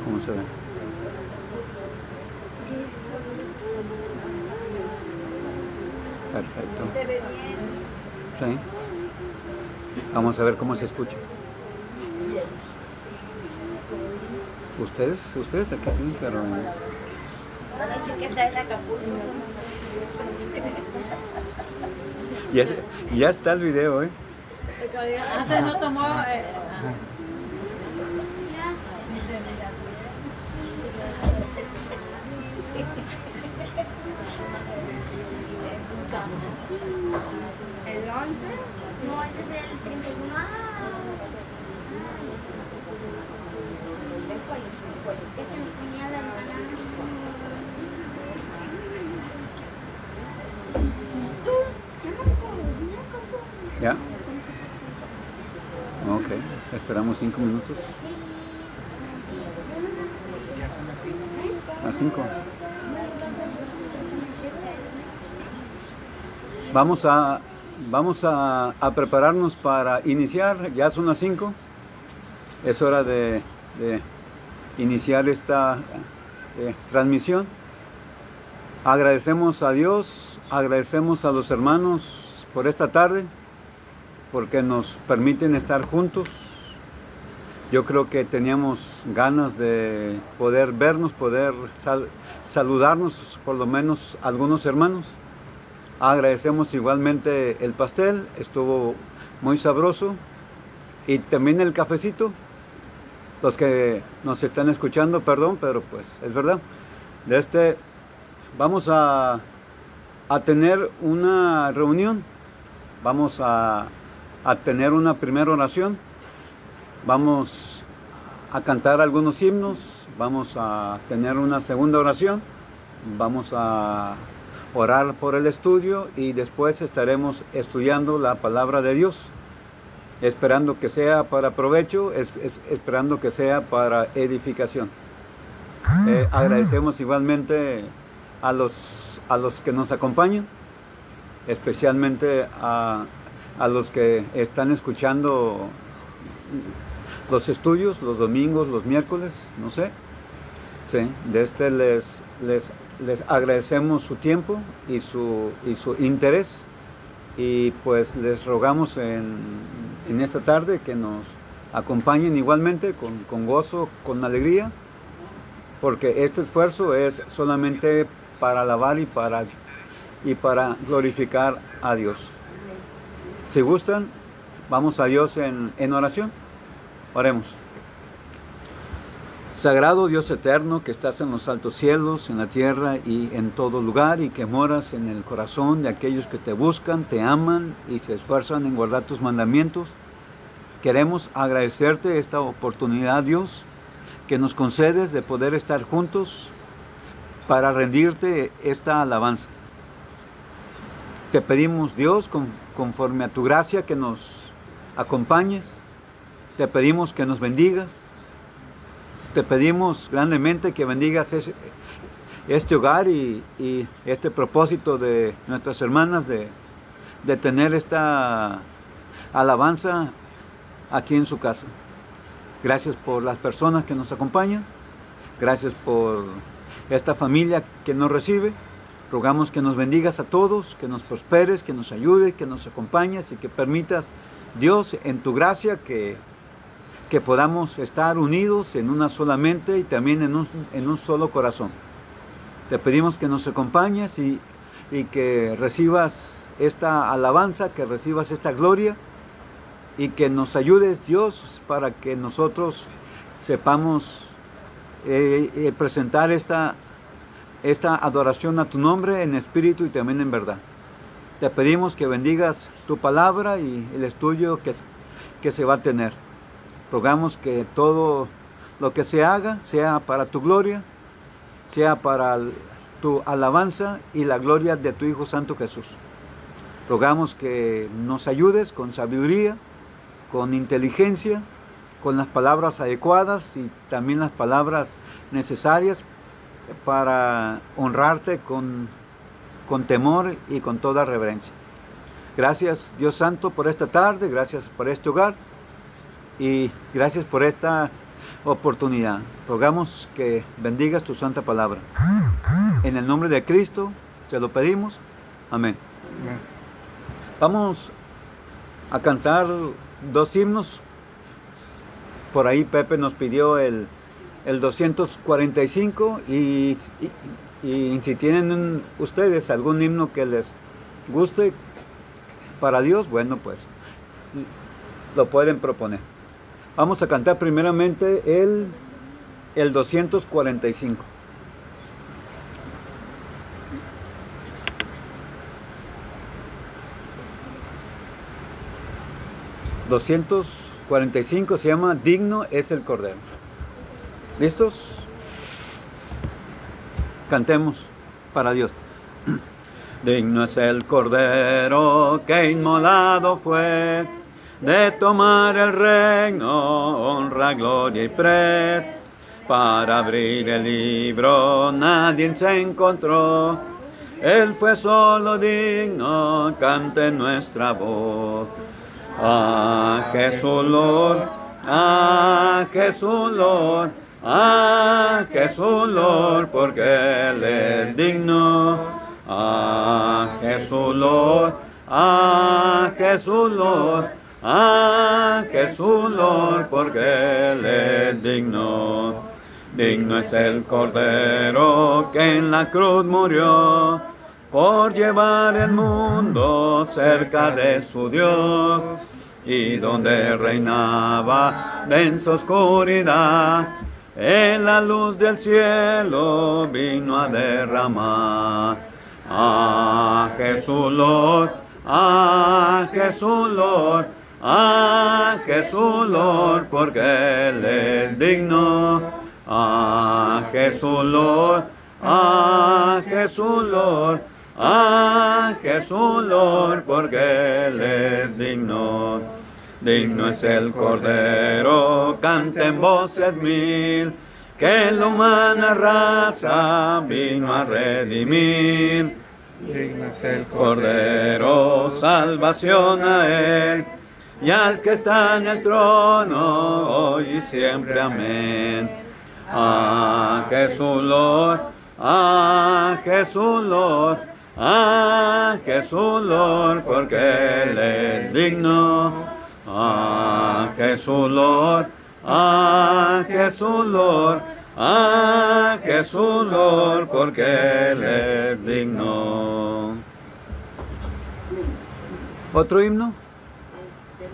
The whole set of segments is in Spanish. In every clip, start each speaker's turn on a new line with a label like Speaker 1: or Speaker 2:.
Speaker 1: ¿Cómo se ve? Perfecto.
Speaker 2: ¿Se ve bien?
Speaker 1: Sí. Vamos a ver cómo se escucha. Ustedes aquí sí, pero...
Speaker 2: Ahora sí que está en Acapulco.
Speaker 1: Ya está el video, ¿eh?
Speaker 3: Antes no tomó...
Speaker 4: El 11, no, este es el 31. Este me ponía la hermana.
Speaker 1: ¿Ya? Ok, esperamos 5 minutos. A 5. Vamos a prepararnos para iniciar. Ya son las 5. Es hora de iniciar esta transmisión. Agradecemos a Dios, agradecemos a los hermanos por esta tarde, porque nos permiten estar juntos. Yo creo que teníamos ganas de poder vernos, poder saludarnos, por lo menos algunos hermanos. Agradecemos igualmente el pastel, estuvo muy sabroso, y también el cafecito. Los que nos están escuchando, perdón, pero pues es verdad. Vamos a tener una reunión, vamos a tener una primera oración, vamos a cantar algunos himnos, vamos a tener una segunda oración, vamos a orar por el estudio y después estaremos estudiando la palabra de Dios, esperando que sea para provecho, esperando que sea para edificación. Agradecemos igualmente a los que nos acompañan, especialmente a los que están escuchando los estudios los domingos, los miércoles, no sé. Sí, les agradecemos su tiempo y su interés, y pues les rogamos en esta tarde que nos acompañen igualmente con gozo, con alegría, porque este esfuerzo es solamente para alabar y para glorificar a Dios. Si gustan, vamos a Dios en oración. Oremos. Sagrado Dios eterno, que estás en los altos cielos, en la tierra y en todo lugar, y que moras en el corazón de aquellos que te buscan, te aman y se esfuerzan en guardar tus mandamientos, queremos agradecerte esta oportunidad, Dios, que nos concedes de poder estar juntos para rendirte esta alabanza. Te pedimos, Dios, conforme a tu gracia, que nos acompañes. Te pedimos que nos bendigas. Te pedimos grandemente que bendigas este hogar y este propósito de nuestras hermanas de tener esta alabanza aquí en su casa. Gracias por las personas que nos acompañan. Gracias por esta familia que nos recibe. Rogamos que nos bendigas a todos, que nos prosperes, que nos ayudes, que nos acompañes y que permitas, Dios, en tu gracia, que podamos estar unidos en una sola mente y también en un solo corazón. Te pedimos que nos acompañes y que recibas esta alabanza, que recibas esta gloria y que nos ayudes, Dios, para que nosotros sepamos presentar esta adoración a tu nombre en espíritu y también en verdad. Te pedimos que bendigas tu palabra y el estudio que se va a tener. Rogamos que todo lo que se haga sea para tu gloria, sea para tu alabanza y la gloria de tu Hijo Santo Jesús. Rogamos que nos ayudes con sabiduría, con inteligencia, con las palabras adecuadas y también las palabras necesarias para honrarte con temor y con toda reverencia. Gracias, Dios Santo, por esta tarde, gracias por este hogar y gracias por esta oportunidad. Rogamos que bendigas tu santa palabra. En el nombre de Cristo te lo pedimos. Amén.
Speaker 5: Amén.
Speaker 1: Vamos a cantar 2 himnos. Por ahí Pepe nos pidió el 245 y si tienen ustedes algún himno que les guste para Dios, bueno, pues lo pueden proponer. Vamos a cantar primeramente el 245. ...245 se llama Digno es el Cordero. ¿Listos? Cantemos para Dios. Digno es el Cordero que inmolado fue, de tomar el reino, honra, gloria y pres. Para abrir el libro nadie se encontró, Él fue solo digno, cante nuestra voz. Ah, Jesús Lord, ah, Jesús Lord, ah, Jesús Lord, porque Él es digno. Ah, Jesús Lord, ah, Jesús Lord, ah, Jesús Lord, porque Él es digno. Digno es el Cordero que en la cruz murió, por llevar el mundo cerca de su Dios, y donde reinaba densa oscuridad, en la luz del cielo vino a derramar. Ah, Jesús Lord, ah, Jesús Lord, ah, Jesús Lord, porque Él es digno. Ah, Jesús Lord, ah, Jesús Lord, ah, Jesús Lord, porque Él es digno. Digno es el Cordero, canten voces mil, que la humana raza vino a redimir.
Speaker 5: Digno es el
Speaker 1: Cordero, salvación a Él, y al que está en el trono, hoy y siempre, amén. Ah, Jesús Lord, ah, Jesús Lord, ah, Jesús Lord, porque Él es digno. Ah, Jesús Lord, ah, Jesús Lord, ah, Jesús Lord, porque Él es digno. ¿Otro himno?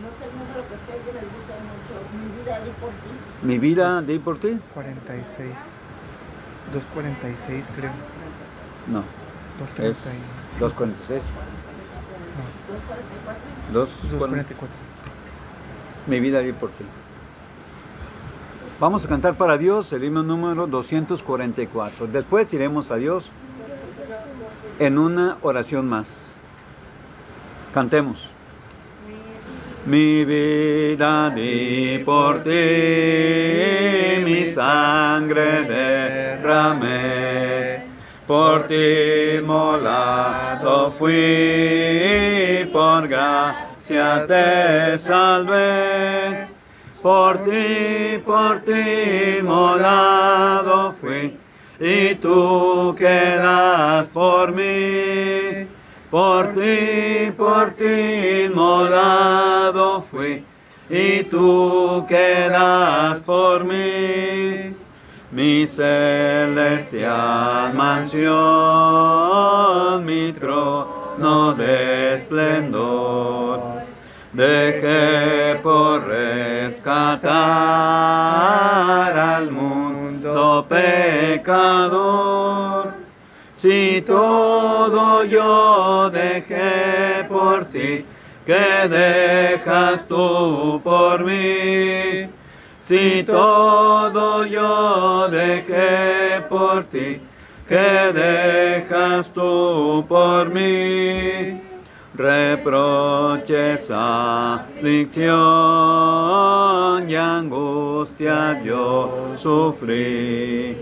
Speaker 2: No sé el número que ustedes les gusta mucho. Mi vida di por ti.
Speaker 1: Mi vida di por ti.
Speaker 5: 46. 246 creo.
Speaker 1: No, es
Speaker 5: 235.
Speaker 1: 246.
Speaker 5: No,
Speaker 1: 244.
Speaker 5: 244.
Speaker 1: Mi vida di por ti. Vamos a cantar para Dios el himno número 244. Después iremos a Dios en una oración más. Cantemos. Mi vida di por ti, mi sangre derramé, por ti inmolado fui, por gracia te salvé. Por ti inmolado fui, y tú quedas por mí. Por ti inmolado fui, y tú quedas por mí. Mi celestial mansión, mi trono de esplendor, dejé por rescatar al mundo pecador. Si todo yo dejé por ti, ¿qué dejas tú por mí? Si todo yo dejé por ti, ¿qué dejas tú por mí? Reproches, aflicción y angustia yo sufrí.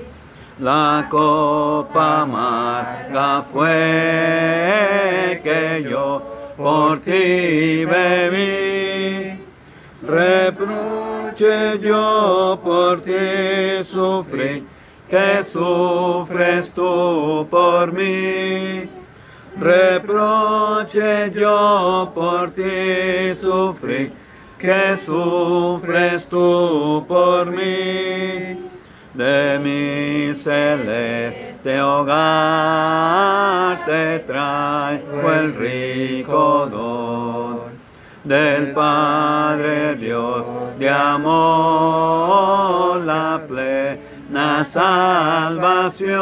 Speaker 1: La copa amarga fue que yo por ti bebí. Reproche yo por ti sufrí, que sufres tú por mí. Reproche yo por ti sufrí, que sufres tú por mí. De mi celeste hogar te traigo el rico don del Padre Dios de amor, la plena salvación.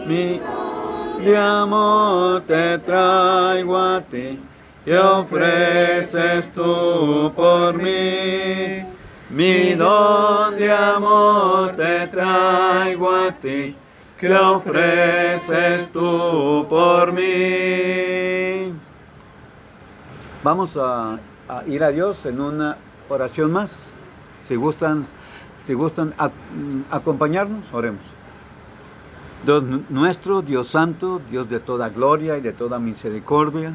Speaker 1: Mi de amor te traigo a ti, y ofreces tú por mí. Mi don de amor te traigo a ti, que ofreces tú por mí. Vamos a ir a Dios en una oración más. Si gustan acompañarnos, oremos. Dios nuestro, Dios santo, Dios de toda gloria y de toda misericordia,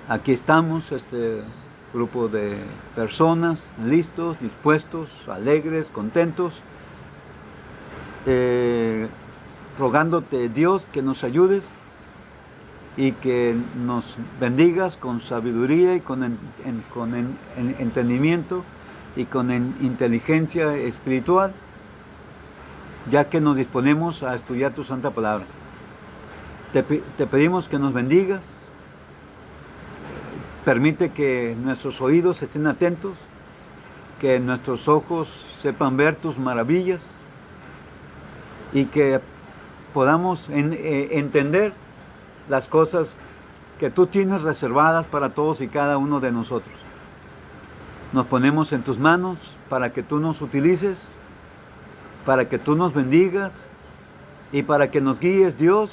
Speaker 1: aquí estamos, grupo de personas listos, dispuestos, alegres, contentos, rogándote, Dios, que nos ayudes y que nos bendigas con sabiduría y con entendimiento y con inteligencia espiritual, ya que nos disponemos a estudiar tu santa palabra. Te pedimos que nos bendigas. Permite que nuestros oídos estén atentos, que nuestros ojos sepan ver tus maravillas y que podamos entender las cosas que tú tienes reservadas para todos y cada uno de nosotros. Nos ponemos en tus manos para que tú nos utilices, para que tú nos bendigas y para que nos guíes, Dios,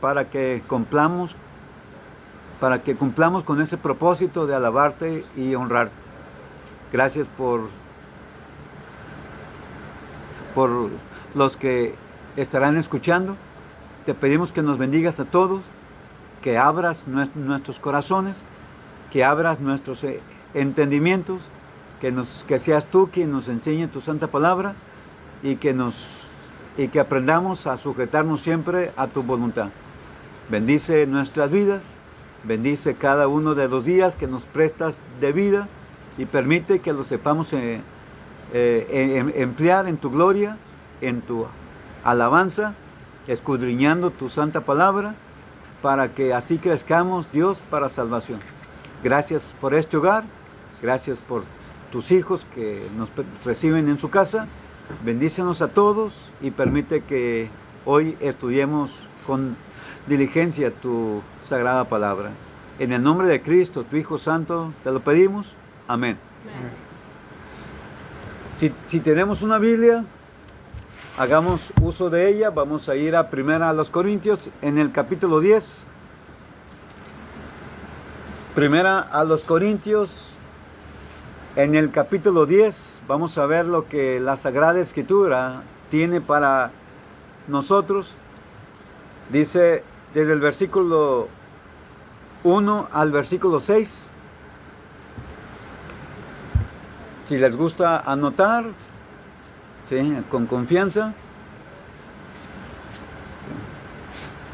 Speaker 1: para que cumplamos con ese propósito de alabarte y honrarte. Gracias por los que estarán escuchando. Te pedimos que nos bendigas a todos, que abras nuestros corazones, que abras nuestros entendimientos, que seas tú quien nos enseñe tu santa palabra y que aprendamos a sujetarnos siempre a tu voluntad. Bendice nuestras vidas. Bendice cada uno de los días que nos prestas de vida y permite que los sepamos emplear en tu gloria, en tu alabanza, escudriñando tu santa palabra, para que así crezcamos, Dios, para salvación. Gracias por este hogar, gracias por tus hijos que nos reciben en su casa. Bendícenos a todos y permite que hoy estudiemos con diligencia tu sagrada palabra. En el nombre de Cristo, tu Hijo Santo, te lo pedimos. Amén. Si tenemos una Biblia, hagamos uso de ella. Vamos a ir a 1 Corintios en el capítulo 10. 1 Corintios en el capítulo 10. Vamos a ver lo que la Sagrada Escritura tiene para nosotros. Dice desde el versículo 1 al versículo 6. Si les gusta anotar, ¿sí?, con confianza.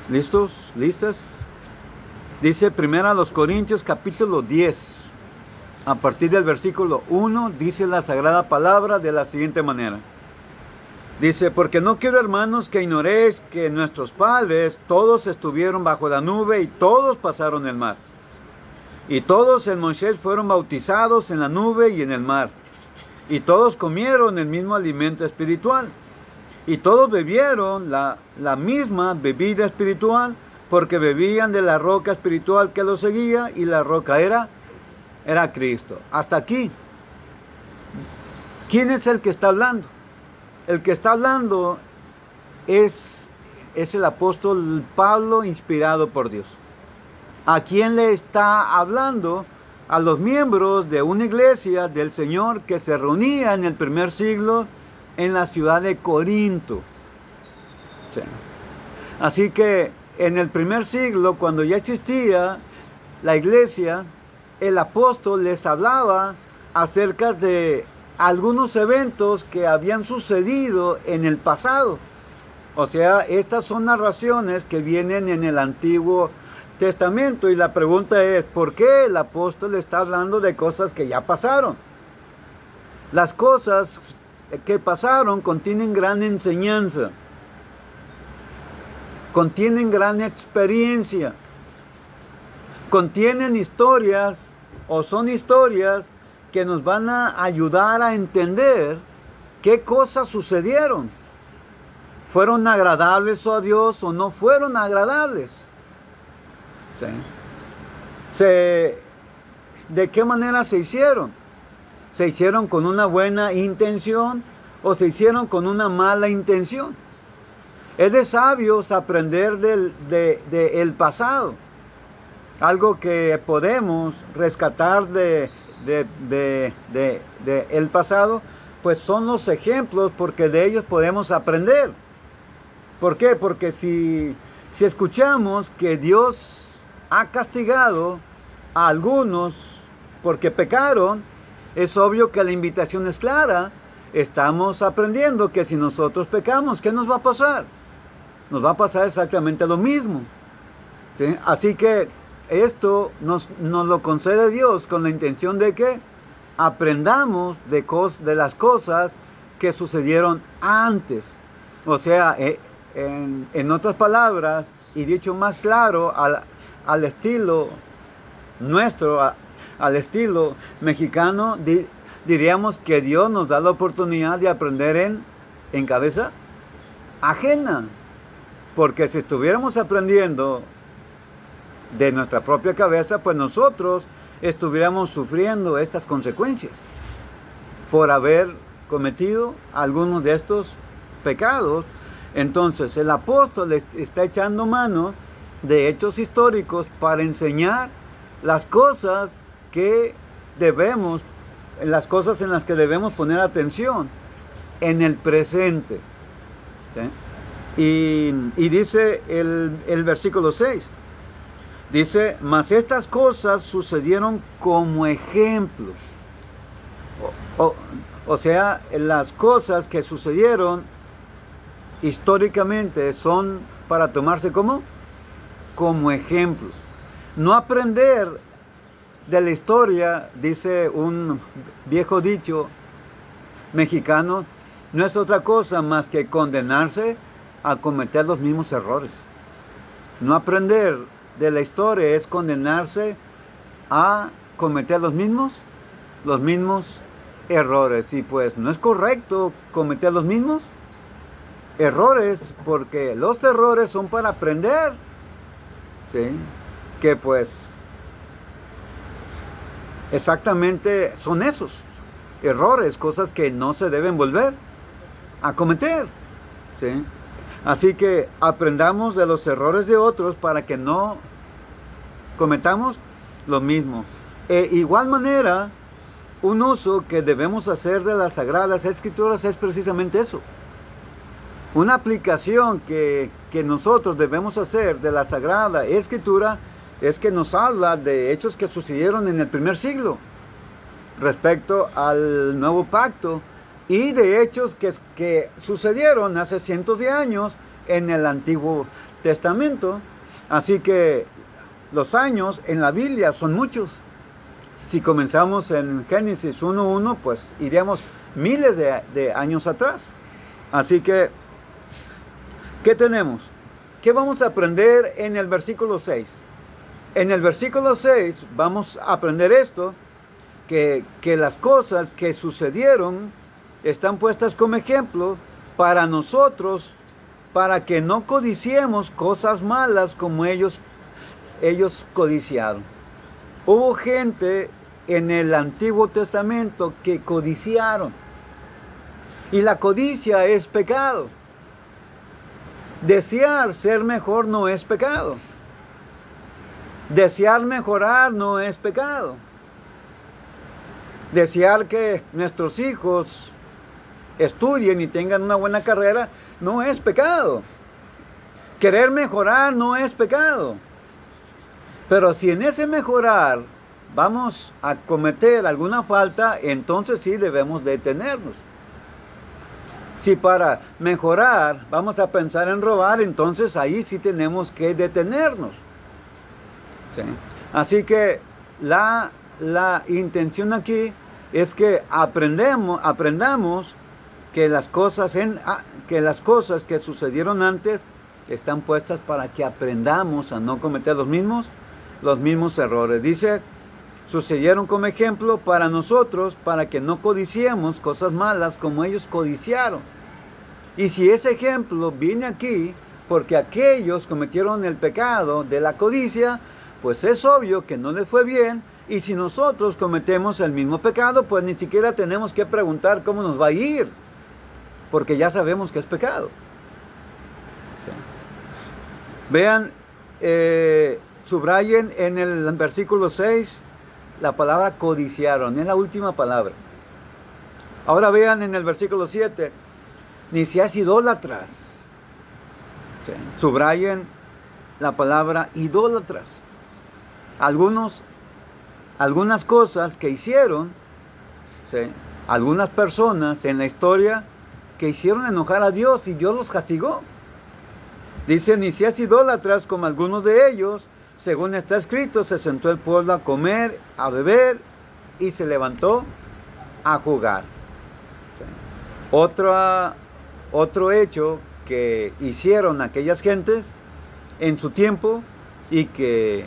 Speaker 1: ¿Listos? ¿Listas? Dice 1 Corintios capítulo 10. A partir del versículo 1 dice la Sagrada Palabra de la siguiente manera. Dice: porque no quiero, hermanos, que ignoréis que nuestros padres todos estuvieron bajo la nube y todos pasaron el mar. Y todos en Moisés fueron bautizados en la nube y en el mar. Y todos comieron el mismo alimento espiritual. Y todos bebieron la misma bebida espiritual, porque bebían de la roca espiritual que los seguía, y la roca era Cristo. Hasta aquí. ¿Quién es el que está hablando? El que está hablando es el apóstol Pablo, inspirado por Dios. ¿A quién le está hablando? A los miembros de una iglesia del Señor que se reunía en el primer siglo en la ciudad de Corinto. Sí. Así que en el primer siglo, cuando ya existía la iglesia, el apóstol les hablaba acerca de algunos eventos que habían sucedido en el pasado. O sea, estas son narraciones que vienen en el Antiguo Testamento, y la pregunta es, ¿por qué el apóstol está hablando de cosas que ya pasaron? Las cosas que pasaron contienen gran enseñanza, contienen gran experiencia, contienen historias o son historias que nos van a ayudar a entender qué cosas sucedieron. ¿Fueron agradables a Dios o no fueron agradables? ¿Sí? ¿De qué manera se hicieron? ¿Se hicieron con una buena intención o se hicieron con una mala intención? Es de sabios aprender del pasado. Algo que podemos rescatar el pasado, pues son los ejemplos, porque de ellos podemos aprender. ¿Por qué? Porque si escuchamos que Dios ha castigado a algunos porque pecaron, es obvio que la invitación es clara. Estamos aprendiendo que si nosotros pecamos, ¿qué nos va a pasar? Nos va a pasar exactamente lo mismo. ¿Sí? Así que esto nos lo concede Dios con la intención de que aprendamos de las cosas que sucedieron antes. O sea, en otras palabras, y dicho más claro, al estilo nuestro, al estilo mexicano, diríamos que Dios nos da la oportunidad de aprender en cabeza ajena. Porque si estuviéramos aprendiendo de nuestra propia cabeza, pues nosotros estuviéramos sufriendo estas consecuencias por haber cometido algunos de estos pecados. Entonces el apóstol está echando mano de hechos históricos para enseñar las cosas las cosas en las que debemos poner atención en el presente. ¿Sí? Y dice el versículo 6, dice, mas estas cosas sucedieron como ejemplos. O sea, las cosas que sucedieron históricamente son para tomarse como ejemplo. No aprender de la historia, dice un viejo dicho mexicano, no es otra cosa más que condenarse a cometer los mismos errores. No aprender de la historia es condenarse a cometer los mismos errores. Y pues no es correcto cometer los mismos errores, porque los errores son para aprender. ¿Sí? Que pues exactamente son esos errores, cosas que no se deben volver a cometer. ¿Sí? Así que aprendamos de los errores de otros para que no cometamos lo mismo. Igual manera, un uso que debemos hacer de las Sagradas Escrituras es precisamente eso. Una aplicación que nosotros debemos hacer de la Sagrada Escritura es que nos habla de hechos que sucedieron en el primer siglo respecto al nuevo pacto, y de hechos que sucedieron hace cientos de años en el Antiguo Testamento. Así que los años en la Biblia son muchos. Si comenzamos en Génesis 1:1, pues iríamos miles de años atrás. Así que, ¿qué tenemos? ¿Qué vamos a aprender en el versículo 6? En el versículo 6 vamos a aprender esto, que las cosas que sucedieron están puestas como ejemplo para nosotros, para que no codiciemos cosas malas como ellos codiciaron. Hubo gente en el Antiguo Testamento que codiciaron, y la codicia es pecado. Desear ser mejor no es pecado. Desear mejorar no es pecado. Desear que nuestros hijos estudien y tengan una buena carrera no es pecado. Querer mejorar no es pecado. Pero si en ese mejorar vamos a cometer alguna falta, entonces sí debemos detenernos. Si para mejorar vamos a pensar en robar, entonces ahí sí tenemos que detenernos. ¿Sí? Así que la intención aquí es que aprendamos que las cosas que sucedieron antes están puestas para que aprendamos a no cometer los mismos errores. Dice, sucedieron como ejemplo para nosotros, para que no codiciemos cosas malas como ellos codiciaron. Y si ese ejemplo viene aquí, porque aquellos cometieron el pecado de la codicia, pues es obvio que no les fue bien. Y si nosotros cometemos el mismo pecado, pues ni siquiera tenemos que preguntar cómo nos va a ir, porque ya sabemos que es pecado. ¿Sí? Vean, subrayen en el versículo 6 la palabra codiciaron, es la última palabra. Ahora vean en el versículo 7, ni seas idólatras. ¿Sí? Subrayen la palabra idólatras. Algunas cosas que hicieron, ¿sí?, algunas personas en la historia que hicieron enojar a Dios y Dios los castigó. Dice, ni seas idólatras como algunos de ellos, según está escrito, se sentó el pueblo a comer, a beber y se levantó a jugar. ¿Sí? Otro hecho que hicieron aquellas gentes en su tiempo y que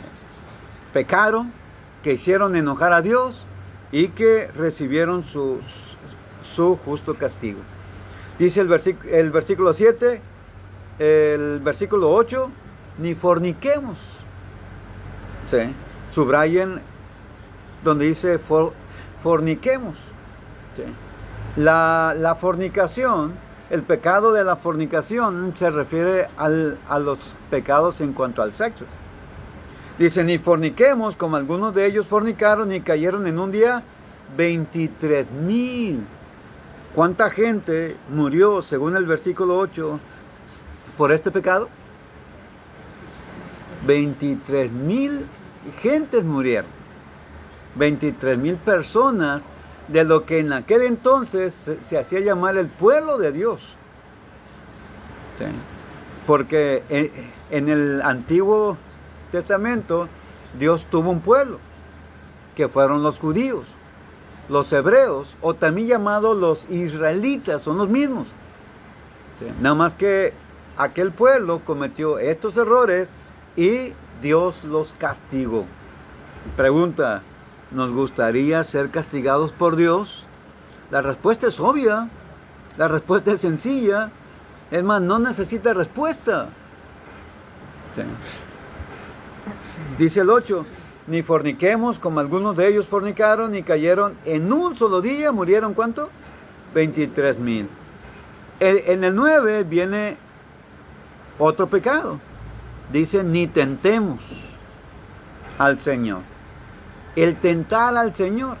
Speaker 1: pecaron, que hicieron enojar a Dios y que recibieron su justo castigo. Dice el versículo 7, el versículo 8, ni forniquemos. ¿Sí? Subrayen donde dice forniquemos. ¿Sí? La fornicación, el pecado de la fornicación se refiere a los pecados en cuanto al sexo. Dice, ni forniquemos como algunos de ellos fornicaron y cayeron en un día 23,000. ¿Cuánta gente murió, según el versículo 8, por este pecado? 23,000 gentes murieron. 23,000 personas de lo que en aquel entonces se hacía llamar el pueblo de Dios. ¿Sí? Porque en el Antiguo Testamento Dios tuvo un pueblo que fueron los judíos, los hebreos, o también llamados los israelitas, son los mismos. ¿Sí? Nada más que aquel pueblo cometió estos errores y Dios los castigó. Pregunta, ¿nos gustaría ser castigados por Dios? La respuesta es obvia, la respuesta es sencilla, es más, no necesita respuesta. ¿Sí? Dice el 8, ni forniquemos como algunos de ellos fornicaron y cayeron en un solo día, murieron ¿cuánto? 23,000. En el 9 viene otro pecado. Dice, ni tentemos al Señor. El tentar al Señor.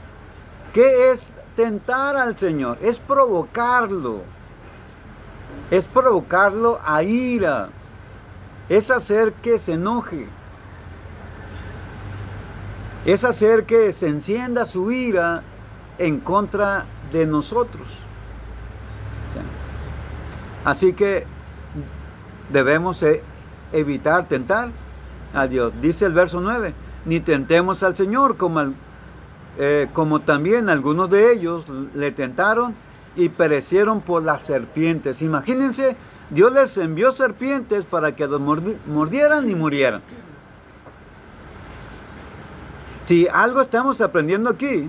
Speaker 1: ¿Qué es tentar al Señor? Es provocarlo. Es provocarlo a ira. Es hacer que se enoje. Es hacer que se encienda su ira en contra de nosotros. Así que debemos evitar tentar a Dios. Dice el verso 9, ni tentemos al Señor como también algunos de ellos le tentaron y perecieron por las serpientes. Imagínense, Dios les envió serpientes para que los mordieran y murieran. Si algo estamos aprendiendo aquí,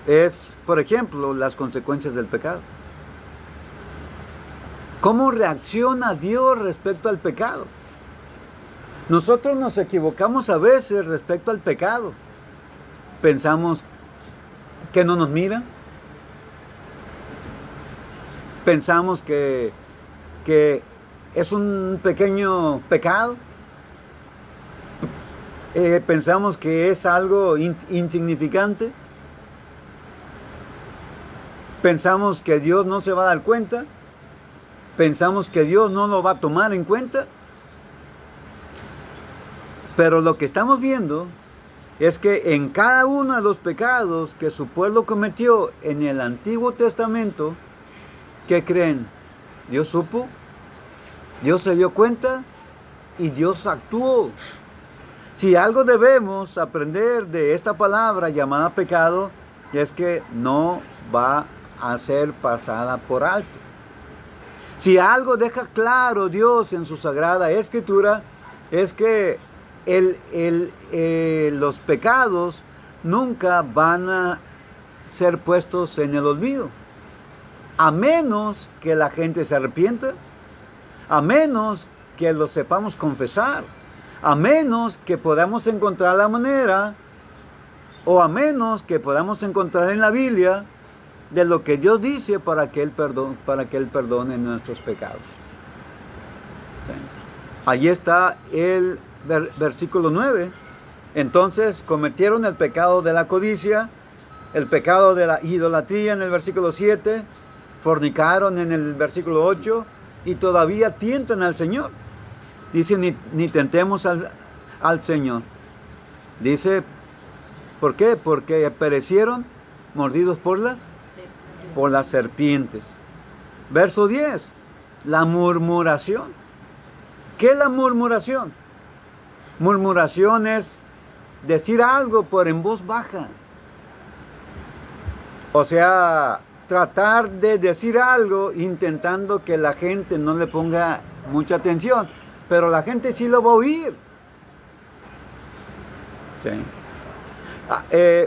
Speaker 1: es, por ejemplo, las consecuencias del pecado. ¿Cómo reacciona Dios respecto al pecado? Nosotros nos equivocamos a veces respecto al pecado. Pensamos que no nos mira. Pensamos que es un pequeño pecado. Pensamos que es algo insignificante. Pensamos que Dios no se va a dar cuenta. Pensamos que Dios no lo va a tomar en cuenta. Pero lo que estamos viendo es que en cada uno de los pecados que su pueblo cometió en el Antiguo Testamento, ¿qué creen? Dios supo, Dios se dio cuenta y Dios actuó. Si algo debemos aprender de esta palabra llamada pecado, es que no va a ser pasada por alto. Si algo deja claro Dios en su Sagrada Escritura, es que los pecados nunca van a ser puestos en el olvido, a menos que la gente se arrepienta, a menos que lo sepamos confesar, a menos que podamos encontrar la manera, o a menos que podamos encontrar en la Biblia de lo que Dios dice para que Él perdone nuestros pecados. ¿Sí? Allí está el versículo 9. Entonces cometieron el pecado de la codicia, el pecado de la idolatría en el versículo 7, fornicaron en el versículo 8 y todavía tientan al Señor. Dice, ni tentemos al Señor. Dice, ¿por qué? Porque perecieron mordidos por las serpientes. Verso 10, la murmuración. ¿Qué es la murmuración? Murmuración es decir algo pero en voz baja. O sea, tratar de decir algo intentando que la gente no le ponga mucha atención, pero la gente sí lo va a oír. Sí.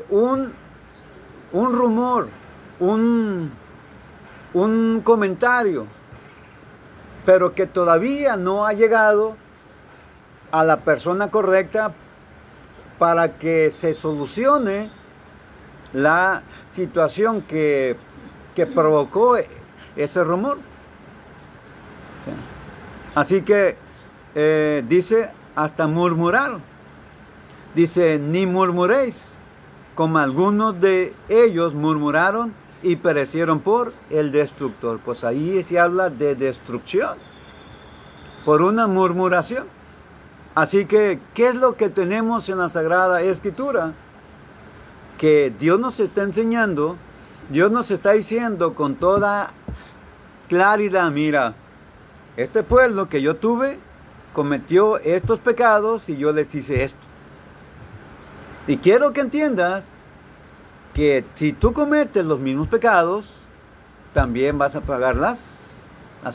Speaker 1: Un rumor, un comentario, pero que todavía no ha llegado a la persona correcta para que se solucione la situación que provocó ese rumor. Sí. Así que dice hasta murmurar. Dice, ni murmuréis, como algunos de ellos murmuraron y perecieron por el destructor. Pues ahí se habla de destrucción por una murmuración. Así que, ¿qué es lo que tenemos en la Sagrada Escritura? Que Dios nos está enseñando, Dios nos está diciendo con toda claridad, mira, este pueblo que yo tuve cometió estos pecados y yo les hice esto. Y quiero que entiendas que si tú cometes los mismos pecados, también vas a pagar las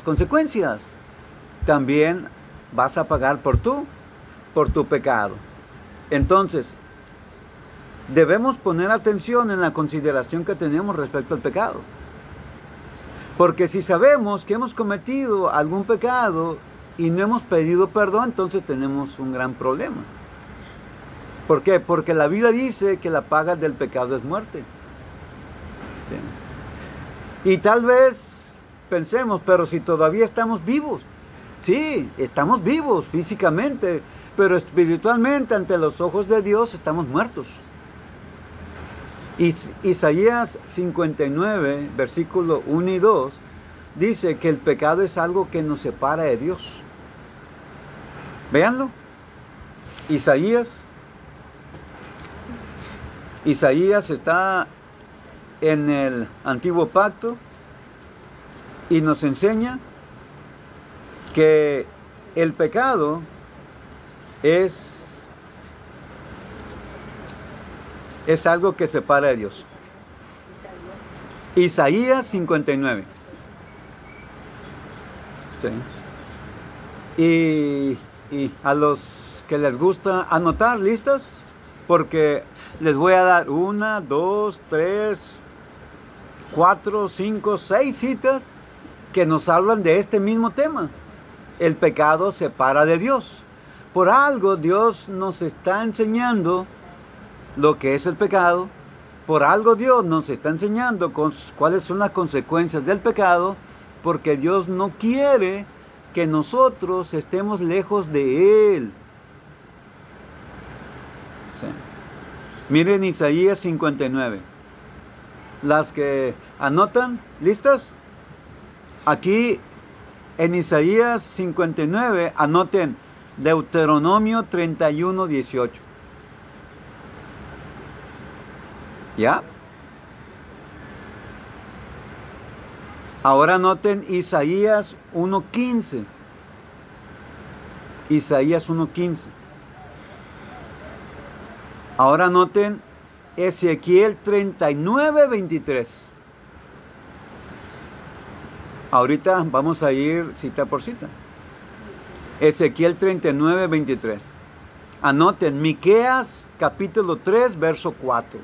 Speaker 1: consecuencias. También vas a pagar por tu pecado. Entonces, debemos poner atención en la consideración que tenemos respecto al pecado. Porque si sabemos que hemos cometido algún pecado y no hemos pedido perdón, entonces tenemos un gran problema. ¿Por qué? Porque la Biblia dice que la paga del pecado es muerte. ¿Sí? Y tal vez pensemos, pero si todavía estamos vivos. Sí, estamos vivos físicamente, pero espiritualmente ante los ojos de Dios estamos muertos. Isaías 59, versículo 1 y 2, dice que el pecado es algo que nos separa de Dios. Véanlo. Isaías está en el Antiguo Pacto y nos enseña que el pecado es algo que separa de Dios. Isaías 59. Sí. Y a los que les gusta anotar, ¿listos? Porque les voy a dar 1, 2, 3, 4, 5, 6 citas que nos hablan de este mismo tema. El pecado separa de Dios. Por algo Dios nos está enseñando lo que es el pecado. Por algo Dios nos está enseñando cuáles son las consecuencias del pecado, porque Dios no quiere que nosotros estemos lejos de Él. ¿Sí? Miren Isaías 59. Las que anotan, ¿listas? Aquí en Isaías 59, anoten Deuteronomio 31, 18. ¿Ya? Ahora anoten Isaías 1:15. Isaías 1:15. Ahora anoten Ezequiel 39:23. Ahorita vamos a ir cita por cita. Ezequiel 39:23. Anoten Miqueas capítulo 3, verso 4.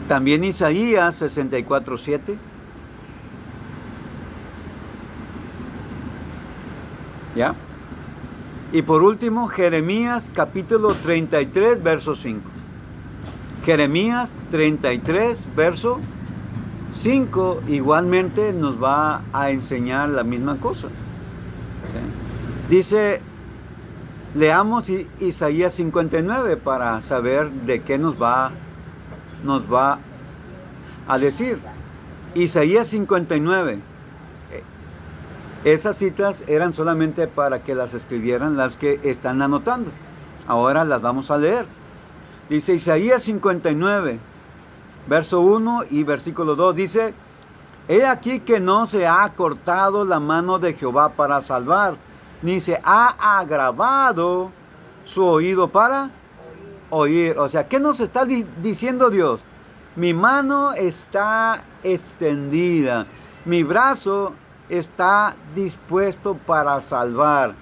Speaker 1: También Isaías 64:7. ¿Ya? Y por último, Jeremías capítulo 33, verso 5. Jeremías 33, verso 5, igualmente nos va a enseñar la misma cosa. ¿Sí? Dice, leamos Isaías 59 para saber de qué nos va a decir. Isaías 59. Esas citas eran solamente para que las escribieran las que están anotando. Ahora las vamos a leer. Dice Isaías 59, verso 1 y versículo 2. Dice, he aquí que no se ha cortado la mano de Jehová para salvar, ni se ha agravado su oído para oír. O sea, ¿qué nos está diciendo Dios? Mi mano está extendida, mi brazo está dispuesto para salvar.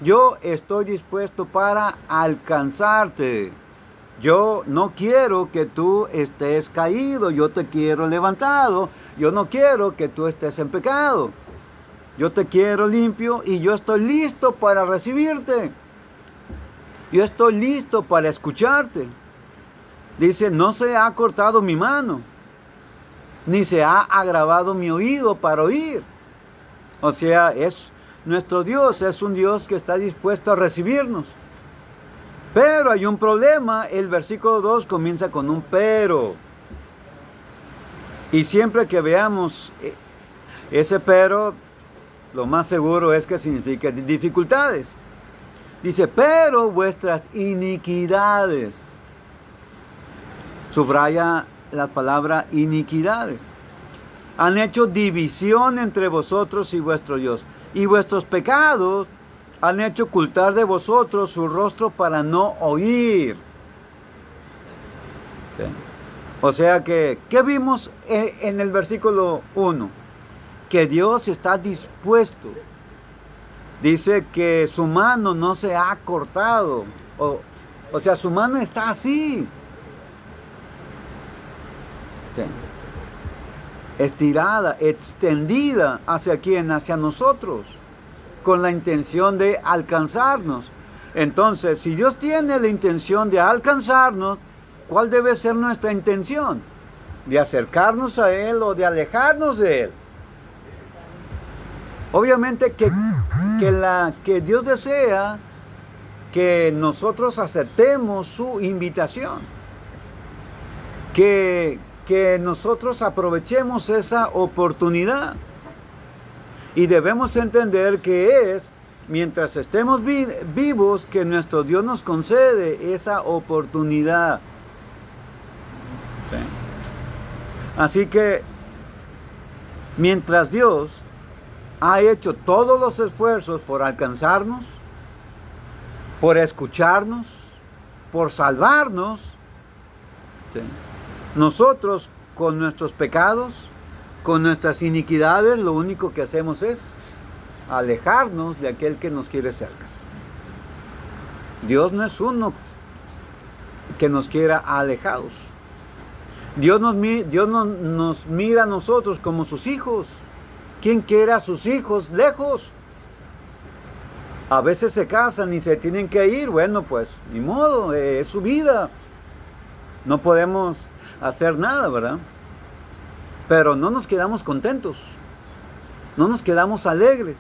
Speaker 1: Yo estoy dispuesto para alcanzarte. Yo no quiero que tú estés caído, yo te quiero levantado. Yo no quiero que tú estés en pecado. Yo te quiero limpio y yo estoy listo para recibirte. Yo estoy listo para escucharte. Dice, no se ha cortado mi mano, ni se ha agravado mi oído para oír. O sea, nuestro Dios es un Dios que está dispuesto a recibirnos. Pero hay un problema, el versículo 2 comienza con un pero. Y siempre que veamos ese pero, lo más seguro es que significa dificultades. Dice, pero vuestras iniquidades. Subraya la palabra iniquidades. Han hecho división entre vosotros y vuestro Dios. Y vuestros pecados han hecho ocultar de vosotros su rostro para no oír. ¿Sí? O sea que, ¿qué vimos en el versículo 1? Que Dios está dispuesto. Dice que su mano no se ha cortado. O sea, su mano está así. ¿Sí? Estirada, extendida hacia quién, hacia nosotros, con la intención de alcanzarnos. Entonces, si Dios tiene la intención de alcanzarnos, ¿cuál debe ser nuestra intención? ¿De acercarnos a Él o de alejarnos de Él? Obviamente que Dios desea que nosotros aceptemos su invitación, que nosotros aprovechemos esa oportunidad. Y debemos entender que es mientras estemos vivos que nuestro Dios nos concede esa oportunidad. ¿Sí? Así que mientras Dios ha hecho todos los esfuerzos por alcanzarnos, por escucharnos, por salvarnos, ¿sí? Nosotros con nuestros pecados, con nuestras iniquidades, lo único que hacemos es alejarnos de aquel que nos quiere cerca. Dios no es uno que nos quiera alejados. Dios nos mira a nosotros como sus hijos. ¿Quién quiere a sus hijos lejos? A veces se casan y se tienen que ir. Bueno, pues, ni modo, es su vida. No podemos hacer nada, ¿verdad? Pero no nos quedamos contentos. No nos quedamos alegres.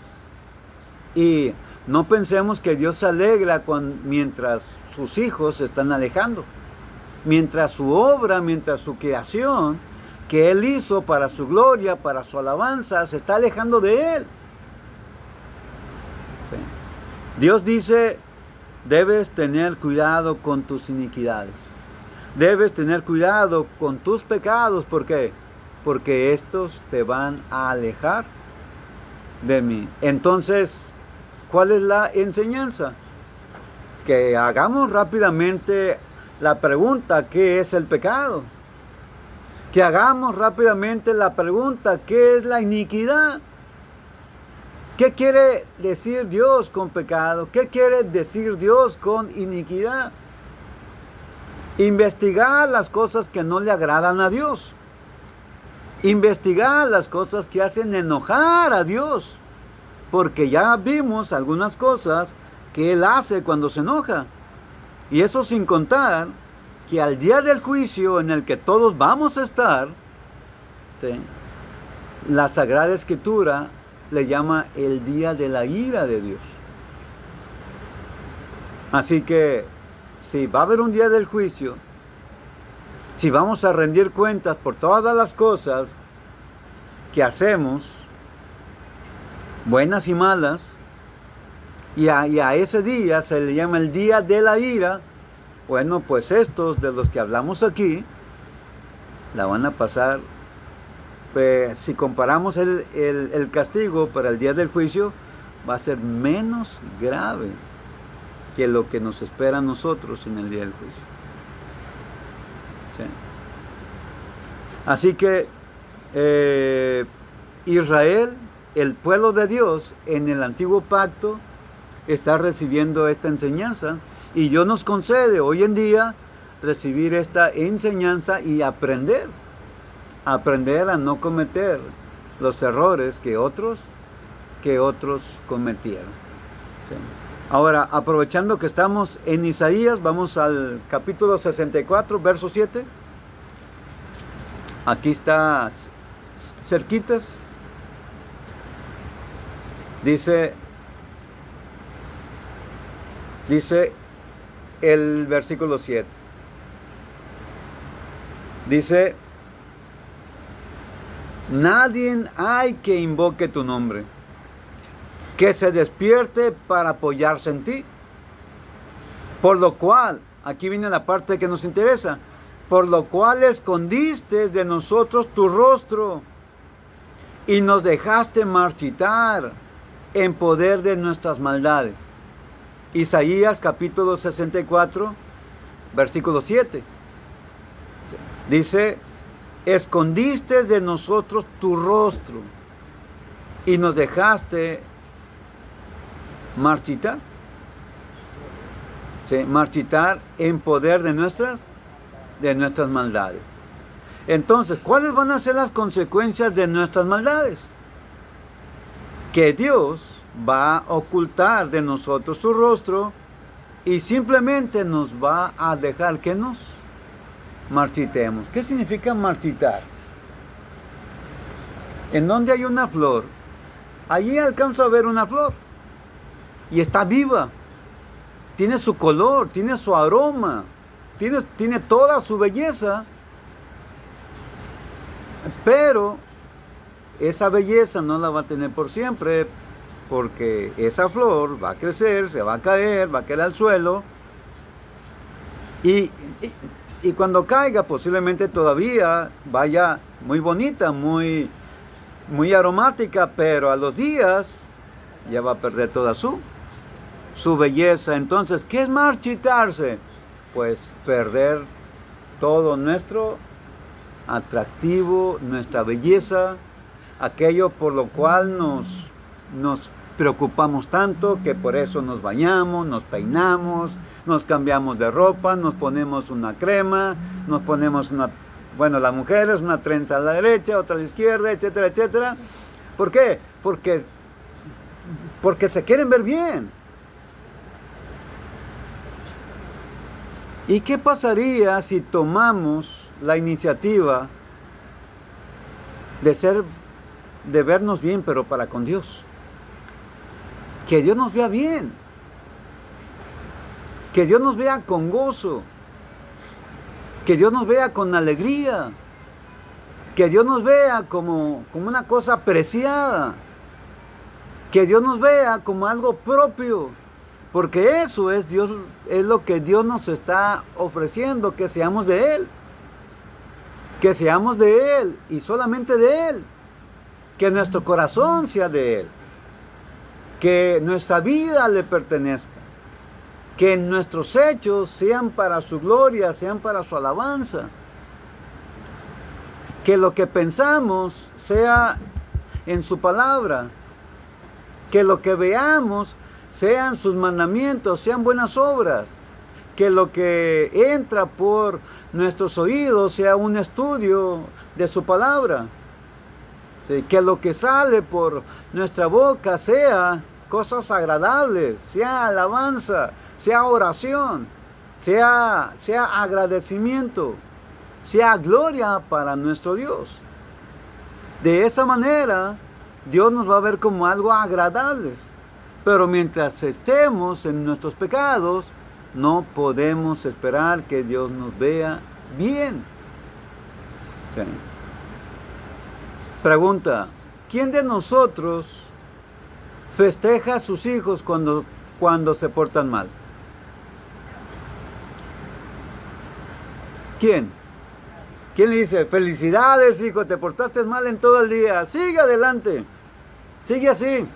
Speaker 1: Y No pensemos que Dios se alegra mientras sus hijos se están alejando. Mientras su obra, mientras su creación que Él hizo para su gloria, para su alabanza, se está alejando de Él. Sí. Dios dice, debes tener cuidado con tus iniquidades. Debes tener cuidado con tus pecados. ¿Por qué? Porque estos te van a alejar de mí. Entonces, ¿cuál es la enseñanza? Que hagamos rápidamente la pregunta, ¿qué es el pecado? Que hagamos rápidamente la pregunta, ¿qué es la iniquidad? ¿Qué quiere decir Dios con pecado? ¿Qué quiere decir Dios con iniquidad? Investigar las cosas que no le agradan a Dios. Investigar las cosas que hacen enojar a Dios. Porque ya vimos algunas cosas que Él hace cuando se enoja. Y eso sin contar que al día del juicio en el que todos vamos a estar, ¿sí?, la Sagrada Escritura le llama el día de la ira de Dios. Así que si va a haber un día del juicio, si vamos a rendir cuentas por todas las cosas que hacemos, buenas y malas, y a ese día se le llama el día de la ira, bueno, pues estos de los que hablamos aquí, la van a pasar, si comparamos el castigo para el día del juicio, va a ser menos grave que lo que nos espera a nosotros en el día del juicio. ¿Sí? Así que Israel, el pueblo de Dios en el antiguo pacto, está recibiendo esta enseñanza, y Dios nos concede hoy en día recibir esta enseñanza y aprender a no cometer los errores que otros cometieron. ¿Sí? Ahora, aprovechando que estamos en Isaías, vamos al capítulo 64, verso 7. Aquí está cerquitas. Dice el versículo 7. Dice, nadie hay que invoque tu nombre, que se despierte para apoyarse en ti. Por lo cual, aquí viene la parte que nos interesa, por lo cual escondiste de nosotros tu rostro y nos dejaste marchitar en poder de nuestras maldades. Isaías capítulo 64, versículo 7. Dice, escondiste de nosotros tu rostro y nos dejaste marchitar. ¿Sí? Marchitar en poder de nuestras maldades. Entonces, ¿cuáles van a ser las consecuencias de nuestras maldades? Que Dios va a ocultar de nosotros su rostro y simplemente nos va a dejar que nos marchitemos. ¿Qué significa marchitar? En donde hay una flor, allí alcanzo a ver una flor y está viva, tiene su color, tiene su aroma, tiene toda su belleza, pero esa belleza no la va a tener por siempre, porque esa flor va a crecer, se va a caer al suelo, y cuando caiga posiblemente todavía vaya muy bonita, muy aromática, pero a los días ya va a perder toda su belleza. Entonces, ¿qué es marchitarse? Pues perder todo nuestro atractivo, nuestra belleza, aquello por lo cual nos preocupamos tanto, que por eso nos bañamos, nos peinamos, nos cambiamos de ropa, nos ponemos una crema, nos ponemos las mujeres, una trenza a la derecha, otra a la izquierda, etcétera, etcétera. ¿Por qué? Porque se quieren ver bien. ¿Y qué pasaría si tomamos la iniciativa de vernos bien, pero para con Dios? Que Dios nos vea bien. Que Dios nos vea con gozo. Que Dios nos vea con alegría. Que Dios nos vea como una cosa preciada. Que Dios nos vea como algo propio. Porque eso es Dios, es lo que Dios nos está ofreciendo, que seamos de Él. Que seamos de Él y solamente de Él. Que nuestro corazón sea de Él. Que nuestra vida le pertenezca. Que nuestros hechos sean para su gloria, sean para su alabanza. Que lo que pensamos sea en su palabra. Que lo que veamos sean sus mandamientos, sean buenas obras. Que lo que entra por nuestros oídos sea un estudio de su palabra. Sí, que lo que sale por nuestra boca sea cosas agradables, sea alabanza, sea oración, sea agradecimiento, sea gloria para nuestro Dios. De esta manera, Dios nos va a ver como algo agradable. Pero mientras estemos en nuestros pecados, no podemos esperar que Dios nos vea bien. Sí. Pregunta, ¿quién de nosotros festeja a sus hijos cuando se portan mal? ¿Quién? ¿Quién le dice, felicidades hijo, te portaste mal en todo el día, sigue adelante, sigue así?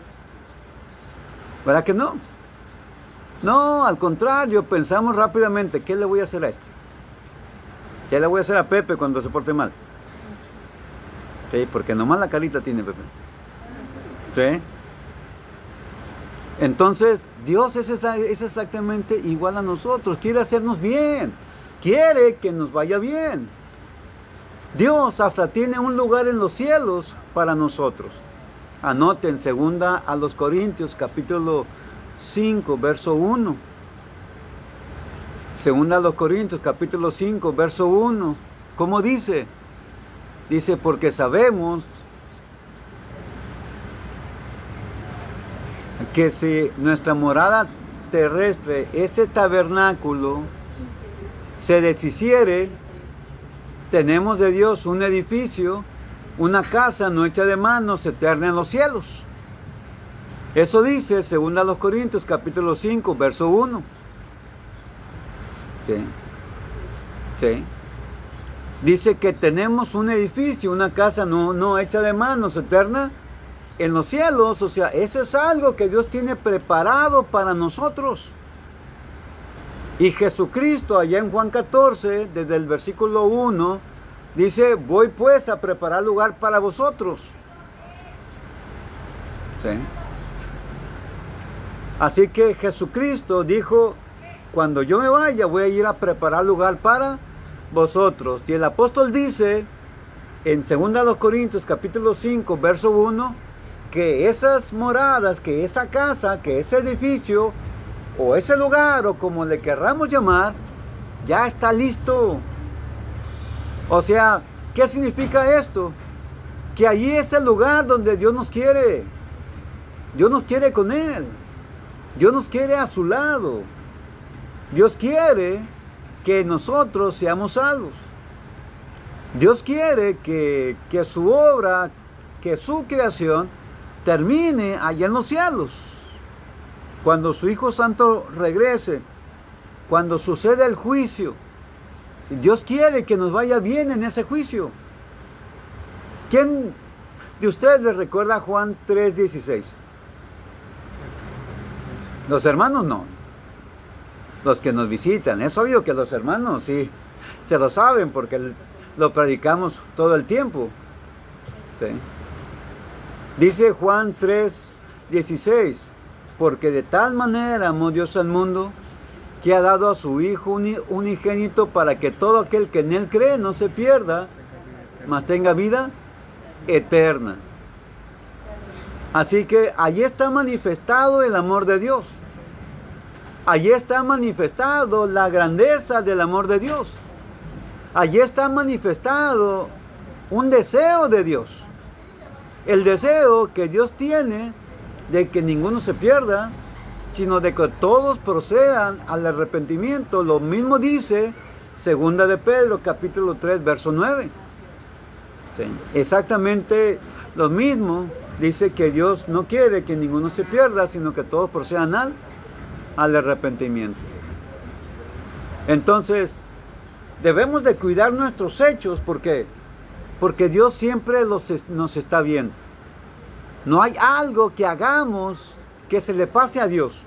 Speaker 1: ¿Verdad que no? No, al contrario, pensamos rápidamente, ¿qué le voy a hacer a este? ¿Qué le voy a hacer a Pepe cuando se porte mal? Sí, porque nomás la carita tiene Pepe. ¿Sí? Entonces, Dios es exactamente igual a nosotros, quiere hacernos bien, quiere que nos vaya bien. Dios hasta tiene un lugar en los cielos para nosotros. Anoten, 2 a los Corintios, capítulo 5, verso 1. 2 a los Corintios, capítulo 5, verso 1. ¿Cómo dice? Dice, porque sabemos que si nuestra morada terrestre, este tabernáculo, se deshiciere, tenemos de Dios un edificio, una casa no hecha de manos, eterna en los cielos. Eso dice 2 a los Corintios, capítulo 5, verso 1. Sí. Sí. Dice que tenemos un edificio, una casa no hecha de manos, eterna en los cielos. O sea, eso es algo que Dios tiene preparado para nosotros. Y Jesucristo, allá en Juan 14, desde el versículo 1, dice, voy pues a preparar lugar para vosotros. ¿Sí? Así que Jesucristo dijo, cuando yo me vaya, voy a ir a preparar lugar para vosotros. Y el apóstol dice, en 2 Corintios, capítulo 5, verso 1, que esas moradas, que esa casa, que ese edificio, o ese lugar, o como le querramos llamar, ya está listo. O sea, ¿qué significa esto? Que allí es el lugar donde Dios nos quiere. Dios nos quiere con Él. Dios nos quiere a su lado. Dios quiere que nosotros seamos salvos. Dios quiere que su obra, que su creación, termine allá en los cielos. Cuando su Hijo Santo regrese, cuando suceda el juicio, Dios quiere que nos vaya bien en ese juicio. ¿Quién de ustedes les recuerda Juan 3:16? Los hermanos no. Los que nos visitan. Es obvio que los hermanos sí se lo saben porque lo predicamos todo el tiempo. ¿Sí? Dice Juan 3:16, porque de tal manera amó Dios al mundo, que ha dado a su Hijo unigénito para que todo aquel que en Él cree no se pierda, mas tenga vida eterna. Así que allí está manifestado el amor de Dios. Allí está manifestado la grandeza del amor de Dios. Allí está manifestado un deseo de Dios. El deseo que Dios tiene de que ninguno se pierda, sino de que todos procedan al arrepentimiento. Lo mismo dice Segunda de Pedro, capítulo 3, verso 9. Sí, exactamente lo mismo. Dice que Dios no quiere que ninguno se pierda, sino que todos procedan al arrepentimiento. Entonces, debemos de cuidar nuestros hechos, porque Dios siempre nos está viendo. No hay algo que hagamos que se le pase a Dios.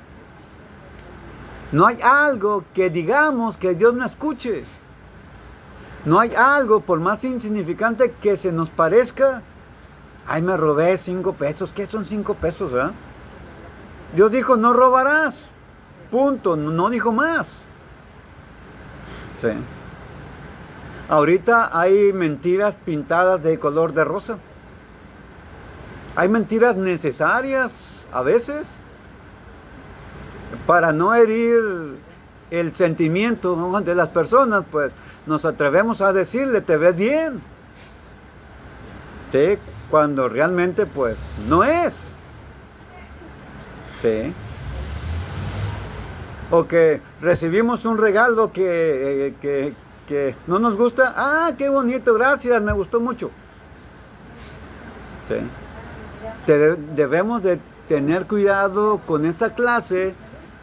Speaker 1: No hay algo que digamos que Dios no escuche. No hay algo, por más insignificante que se nos parezca, ay, me robé 5 pesos. ¿Qué son 5 pesos, verdad? Dios dijo, no robarás. Punto. No dijo más. Sí. Ahorita hay mentiras pintadas de color de rosa. Hay mentiras necesarias a veces para no herir el sentimiento, ¿no?, de las personas, pues nos atrevemos a decirle, te ves bien. ¿Sí? Cuando realmente pues no es. ¿Sí? O que recibimos un regalo que no nos gusta. Ah, qué bonito, gracias, me gustó mucho. ¿Sí? Debemos de tener cuidado con esta clase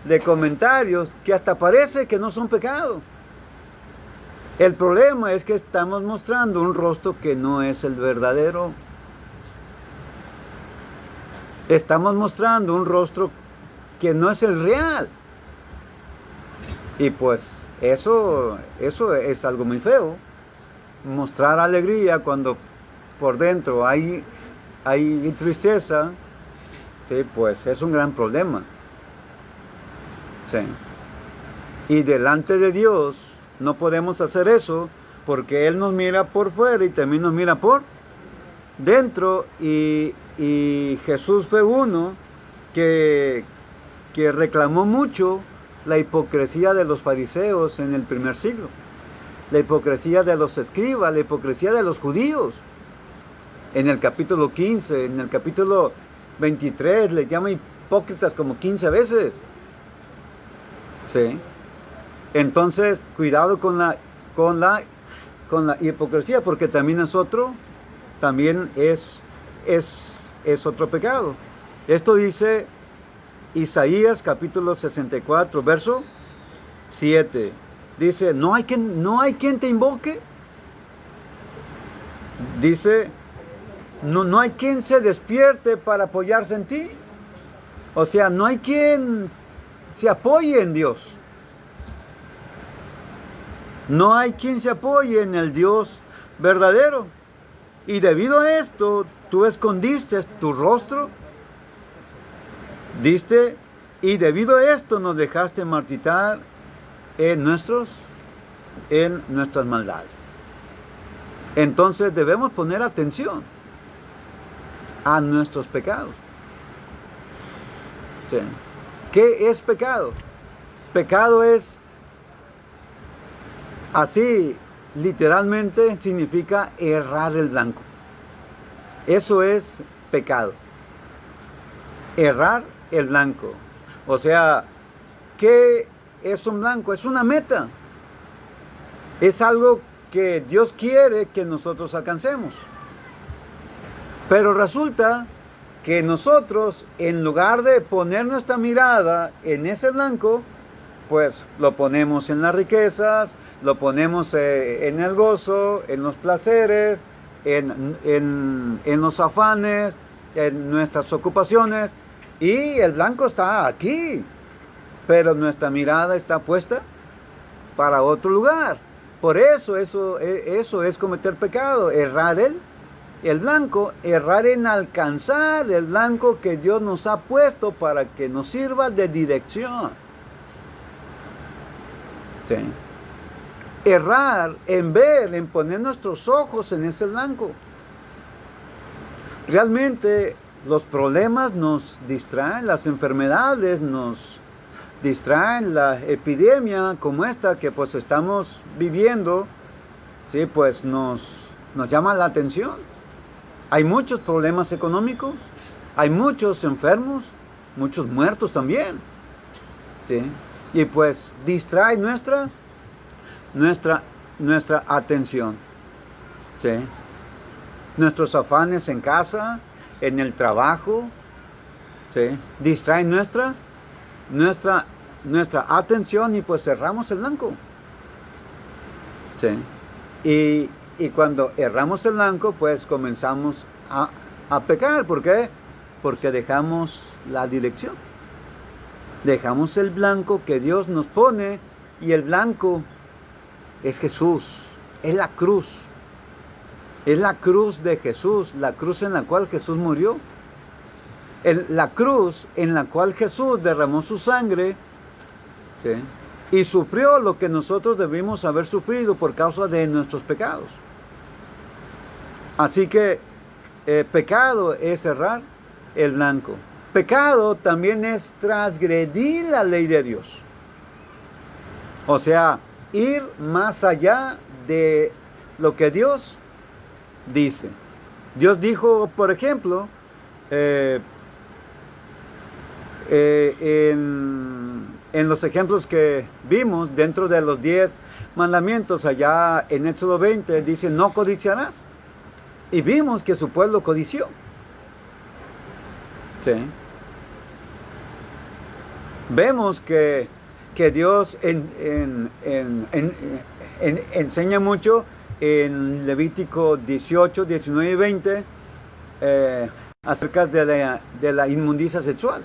Speaker 1: de comentarios que hasta parece que no son pecado. El problema es que estamos mostrando un rostro que no es el verdadero. Estamos mostrando un rostro que no es el real. Y pues eso es algo muy feo. Mostrar alegría cuando por dentro hay tristeza, sí, pues es un gran problema. Sí. Y delante de Dios no podemos hacer eso, porque Él nos mira por fuera y también nos mira por dentro. Y Jesús fue uno que reclamó mucho la hipocresía de los fariseos en el primer siglo, la hipocresía de los escribas, la hipocresía de los judíos. En el capítulo 15, en el capítulo 23, les llama hipócritas como 15 veces. ¿Sí? Entonces, cuidado con la hipocresía, porque también es otro pecado. Esto dice Isaías capítulo 64, verso 7. Dice, no hay quien te invoque. Dice, no hay quien se despierte para apoyarse en ti. O sea, no hay quien se apoye en Dios. No hay quien se apoye en el Dios verdadero. Y debido a esto, tú escondiste tu rostro. Diste, y debido a esto nos dejaste martitar en nuestras maldades. Entonces debemos poner atención a nuestros pecados. ¿Sí? ¿Qué es pecado? Pecado es, así literalmente significa errar el blanco. Eso es pecado. Errar el blanco. O sea, ¿qué es un blanco? Es una meta. Es algo que Dios quiere que nosotros alcancemos. Pero resulta que nosotros, en lugar de poner nuestra mirada en ese blanco, pues lo ponemos en las riquezas, lo ponemos en el gozo, en los placeres, en los afanes, en nuestras ocupaciones, y el blanco está aquí, pero nuestra mirada está puesta para otro lugar. Por eso es cometer pecado, errar el blanco, errar en alcanzar el blanco que Dios nos ha puesto para que nos sirva de dirección. ¿Sí? Errar en ver, en poner nuestros ojos en ese blanco. Realmente los problemas nos distraen, las enfermedades nos distraen, la epidemia como esta que pues estamos viviendo, sí, pues nos llama la atención. Hay muchos problemas económicos, hay muchos enfermos, muchos muertos también. ¿Sí? Y pues distrae nuestra atención. ¿Sí? Nuestros afanes en casa, en el trabajo, ¿sí? Distraen nuestra atención y pues cerramos el blanco. ¿Sí? Y cuando erramos el blanco, pues comenzamos a pecar. ¿Por qué? Porque dejamos la dirección. Dejamos el blanco que Dios nos pone, y el blanco es Jesús, es la cruz. Es la cruz de Jesús, la cruz en la cual Jesús murió. La cruz en la cual Jesús derramó su sangre, ¿sí? Y sufrió lo que nosotros debimos haber sufrido por causa de nuestros pecados. Así que pecado es cerrar el blanco. Pecado también es transgredir la ley de Dios. O sea, ir más allá de lo que Dios dice. Dios dijo, por ejemplo, en los ejemplos que vimos dentro de los 10 mandamientos allá en Éxodo 20, dice, no codiciarás. Y vimos que su pueblo codició. ¿Sí? Vemos que Dios enseña mucho en Levítico 18, 19 y 20 acerca de la inmundicia sexual,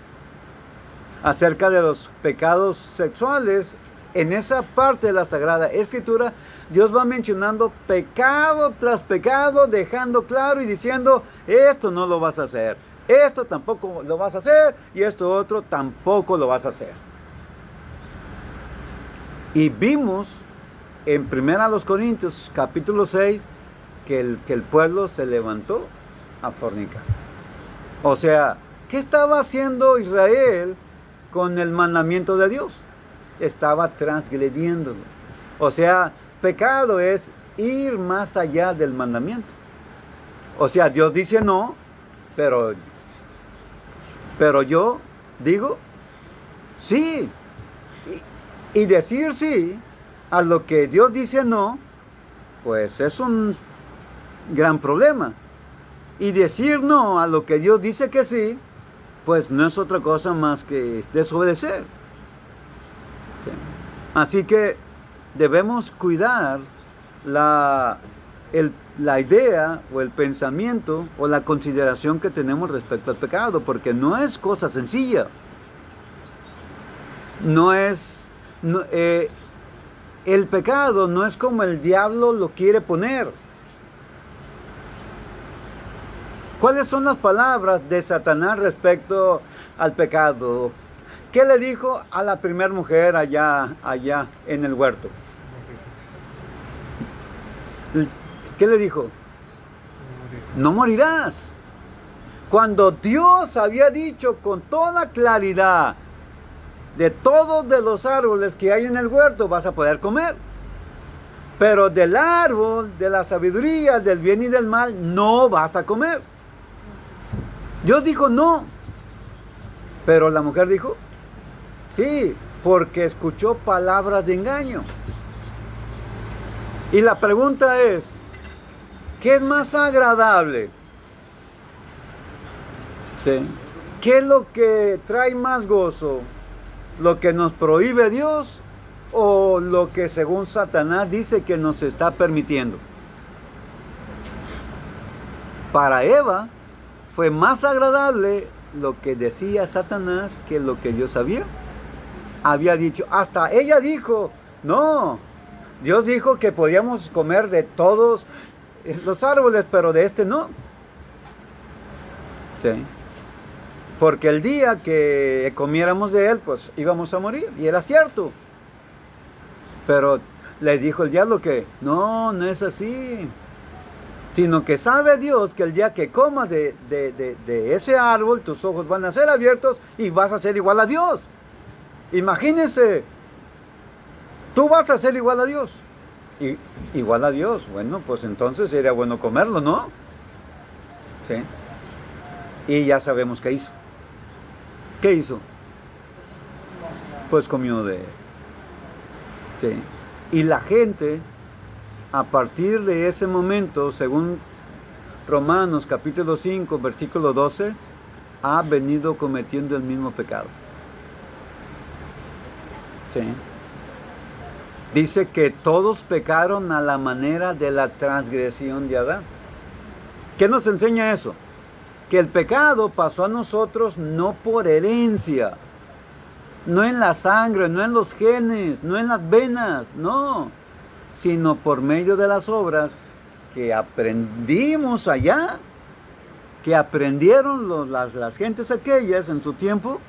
Speaker 1: acerca de los pecados sexuales. En esa parte de la Sagrada Escritura, Dios va mencionando pecado tras pecado, dejando claro y diciendo, esto no lo vas a hacer, esto tampoco lo vas a hacer, y esto otro tampoco lo vas a hacer. Y vimos en 1 Corintios capítulo 6 que el pueblo se levantó a fornicar. O sea, ¿qué estaba haciendo Israel con el mandamiento de Dios? Estaba transgrediéndolo. O sea, pecado es ir más allá del mandamiento. O sea, Dios dice no, pero yo digo sí. Y decir sí a lo que Dios dice no, pues es un gran problema. Y decir no a lo que Dios dice que sí, pues no es otra cosa más que desobedecer. ¿Sí? Así que debemos cuidar la idea o el pensamiento o la consideración que tenemos respecto al pecado, porque no es cosa sencilla. El pecado no es como el diablo lo quiere poner. ¿Cuáles son las palabras de Satanás respecto al pecado? ¿Qué le dijo a la primera mujer allá en el huerto? ¿Qué le dijo? No morirás. Cuando Dios había dicho con toda claridad, de todos de los árboles que hay en el huerto vas a poder comer, pero del árbol de la sabiduría, del bien y del mal, no vas a comer. Dios dijo no, pero la mujer dijo sí, porque escuchó palabras de engaño. Y la pregunta es, ¿qué es más agradable? ¿Sí? ¿Qué es lo que trae más gozo? ¿Lo que nos prohíbe Dios o lo que según Satanás dice que nos está permitiendo? Para Eva fue más agradable lo que decía Satanás que lo que Dios había dicho. Hasta ella dijo, no, Dios dijo que podíamos comer de todos los árboles, pero de este no. ¿Sí? Porque el día que comiéramos de él, pues íbamos a morir. Y era cierto. Pero le dijo el diablo que no es así. Sino que sabe Dios que el día que comas de ese árbol, tus ojos van a ser abiertos y vas a ser igual a Dios. Imagínense, tú vas a ser igual a Dios. Igual a Dios. Bueno, pues entonces sería bueno comerlo, ¿no? ¿Sí? Y ya sabemos qué hizo. ¿Qué hizo? Pues comió de él. Sí. Y la gente, a partir de ese momento, según Romanos capítulo 5, versículo 12, ha venido cometiendo el mismo pecado. Sí. Dice que todos pecaron a la manera de la transgresión de Adán. ¿Qué nos enseña eso? Que el pecado pasó a nosotros no por herencia, no en la sangre, no en los genes, no en las venas, no, sino por medio de las obras que aprendimos allá, que aprendieron las gentes aquellas en su tiempo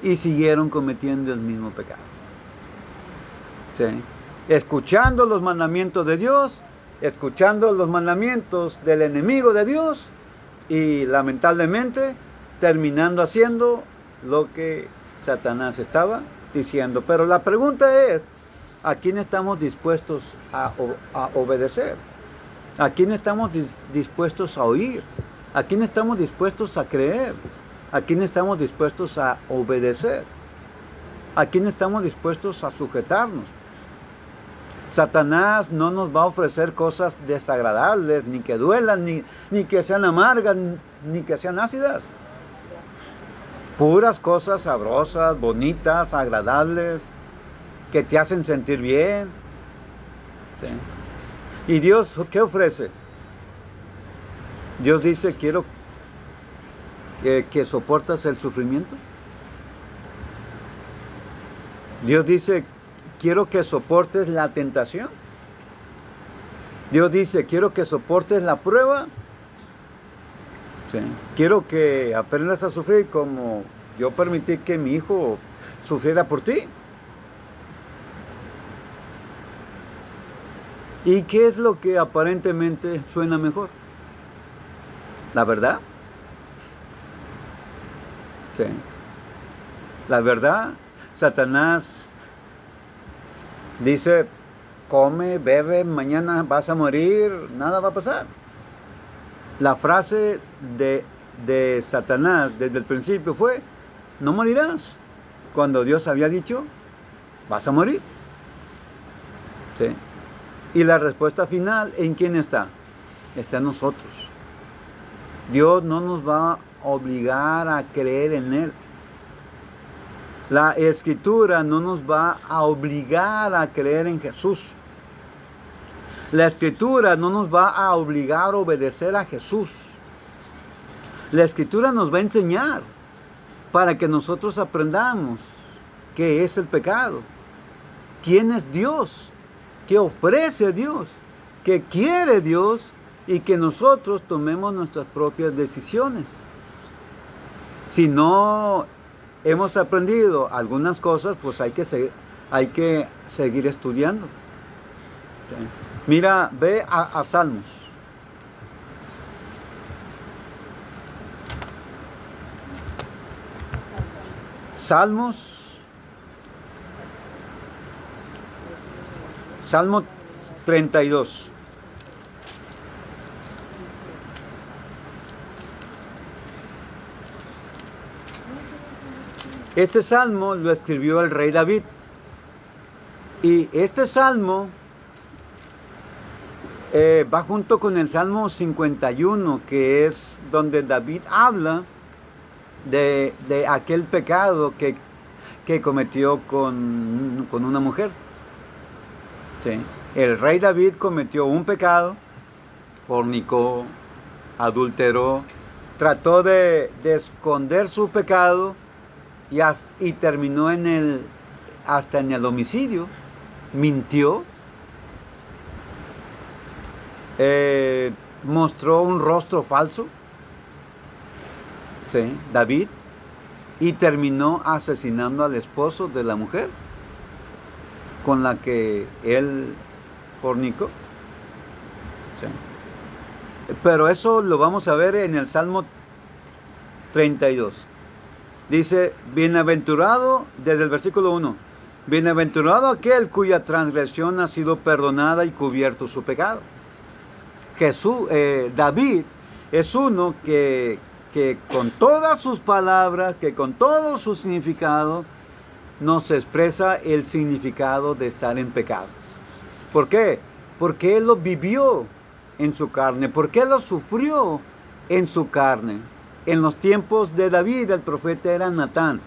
Speaker 1: y siguieron cometiendo el mismo pecado. ¿Sí? Escuchando los mandamientos de Dios, escuchando los mandamientos del enemigo de Dios y lamentablemente terminando haciendo lo que Satanás estaba diciendo. Pero la pregunta es, ¿a quién estamos dispuestos a obedecer? ¿A quién estamos dispuestos a oír? ¿A quién estamos dispuestos a creer? ¿A quién estamos dispuestos a obedecer? ¿A quién estamos dispuestos a sujetarnos? Satanás no nos va a ofrecer cosas desagradables, ni que duelan, ni que sean amargas, ni que sean ácidas. Puras cosas sabrosas, bonitas, agradables, que te hacen sentir bien. ¿Sí? ¿Y Dios qué ofrece? Dios dice, quiero que soportas el sufrimiento. Dios dice, quiero que soportes la tentación. Dios dice, quiero que soportes la prueba. Sí. Quiero que aprendas a sufrir como yo permití que mi hijo sufriera por ti. ¿Y qué es lo que aparentemente suena mejor? ¿La verdad? Sí. La verdad, Satanás dice, come, bebe, mañana vas a morir, nada va a pasar. La frase de Satanás desde el principio fue, no morirás. Cuando Dios había dicho, vas a morir. ¿Sí? Y la respuesta final, ¿en quién está? Está en nosotros. Dios no nos va a obligar a creer en Él. La Escritura no nos va a obligar a creer en Jesús. La Escritura no nos va a obligar a obedecer a Jesús. La Escritura nos va a enseñar para que nosotros aprendamos qué es el pecado, quién es Dios, qué ofrece Dios, qué quiere Dios y que nosotros tomemos nuestras propias decisiones. Si no hemos aprendido algunas cosas, pues hay que seguir estudiando. ¿Sí? Mira, ve a Salmos. Salmo 32. Este salmo lo escribió el rey David. Y este salmo va junto con el Salmo 51, que es donde David habla de aquel pecado que cometió con una mujer. ¿Sí? El rey David cometió un pecado, fornicó, adulteró, trató de esconder su pecado y terminó hasta en el homicidio, mintió, mostró un rostro falso, ¿sí? David, y terminó asesinando al esposo de la mujer con la que él fornicó. ¿Sí? Pero eso lo vamos a ver en el Salmo 32. Dice, bienaventurado, desde el versículo 1, bienaventurado aquel cuya transgresión ha sido perdonada y cubierto su pecado. David es uno que que con todas sus palabras, que con todo su significado, nos expresa el significado de estar en pecado. ¿Por qué? Porque Él lo vivió en su carne, porque Él lo sufrió en su carne. En los tiempos de David, el profeta era Natán.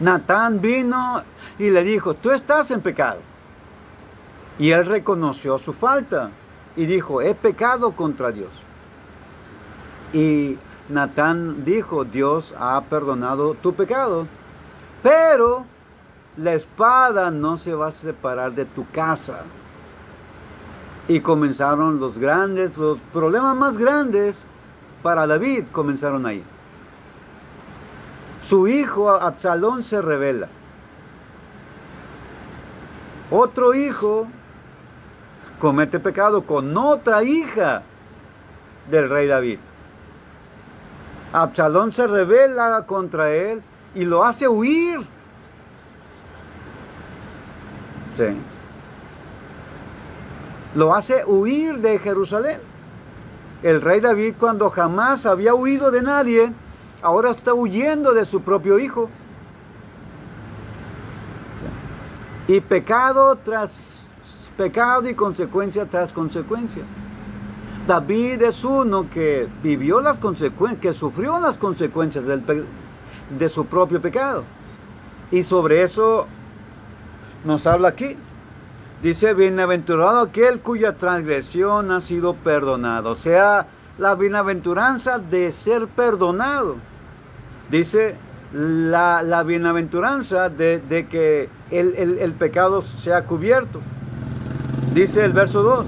Speaker 1: Natán vino y le dijo, tú estás en pecado. Y él reconoció su falta y dijo, he pecado contra Dios. Y Natán dijo, Dios ha perdonado tu pecado, pero la espada no se va a separar de tu casa. Y comenzaron los problemas más grandes para David comenzaron ahí. Su hijo Absalón se rebela. Otro hijo comete pecado con otra hija del rey David. Absalón se rebela contra él y lo hace huir. Sí. Lo hace huir de Jerusalén. El rey David, cuando jamás había huido de nadie, ahora está huyendo de su propio hijo. Sí. Y pecado tras pecado y consecuencia tras consecuencia. David es uno que vivió las consecuencias, que sufrió las consecuencias de su propio pecado. Y sobre eso nos habla aquí. Dice, bienaventurado aquel cuya transgresión ha sido perdonada. O sea, la bienaventuranza de ser perdonado. Dice, la bienaventuranza de que el pecado sea cubierto. Dice el verso 2,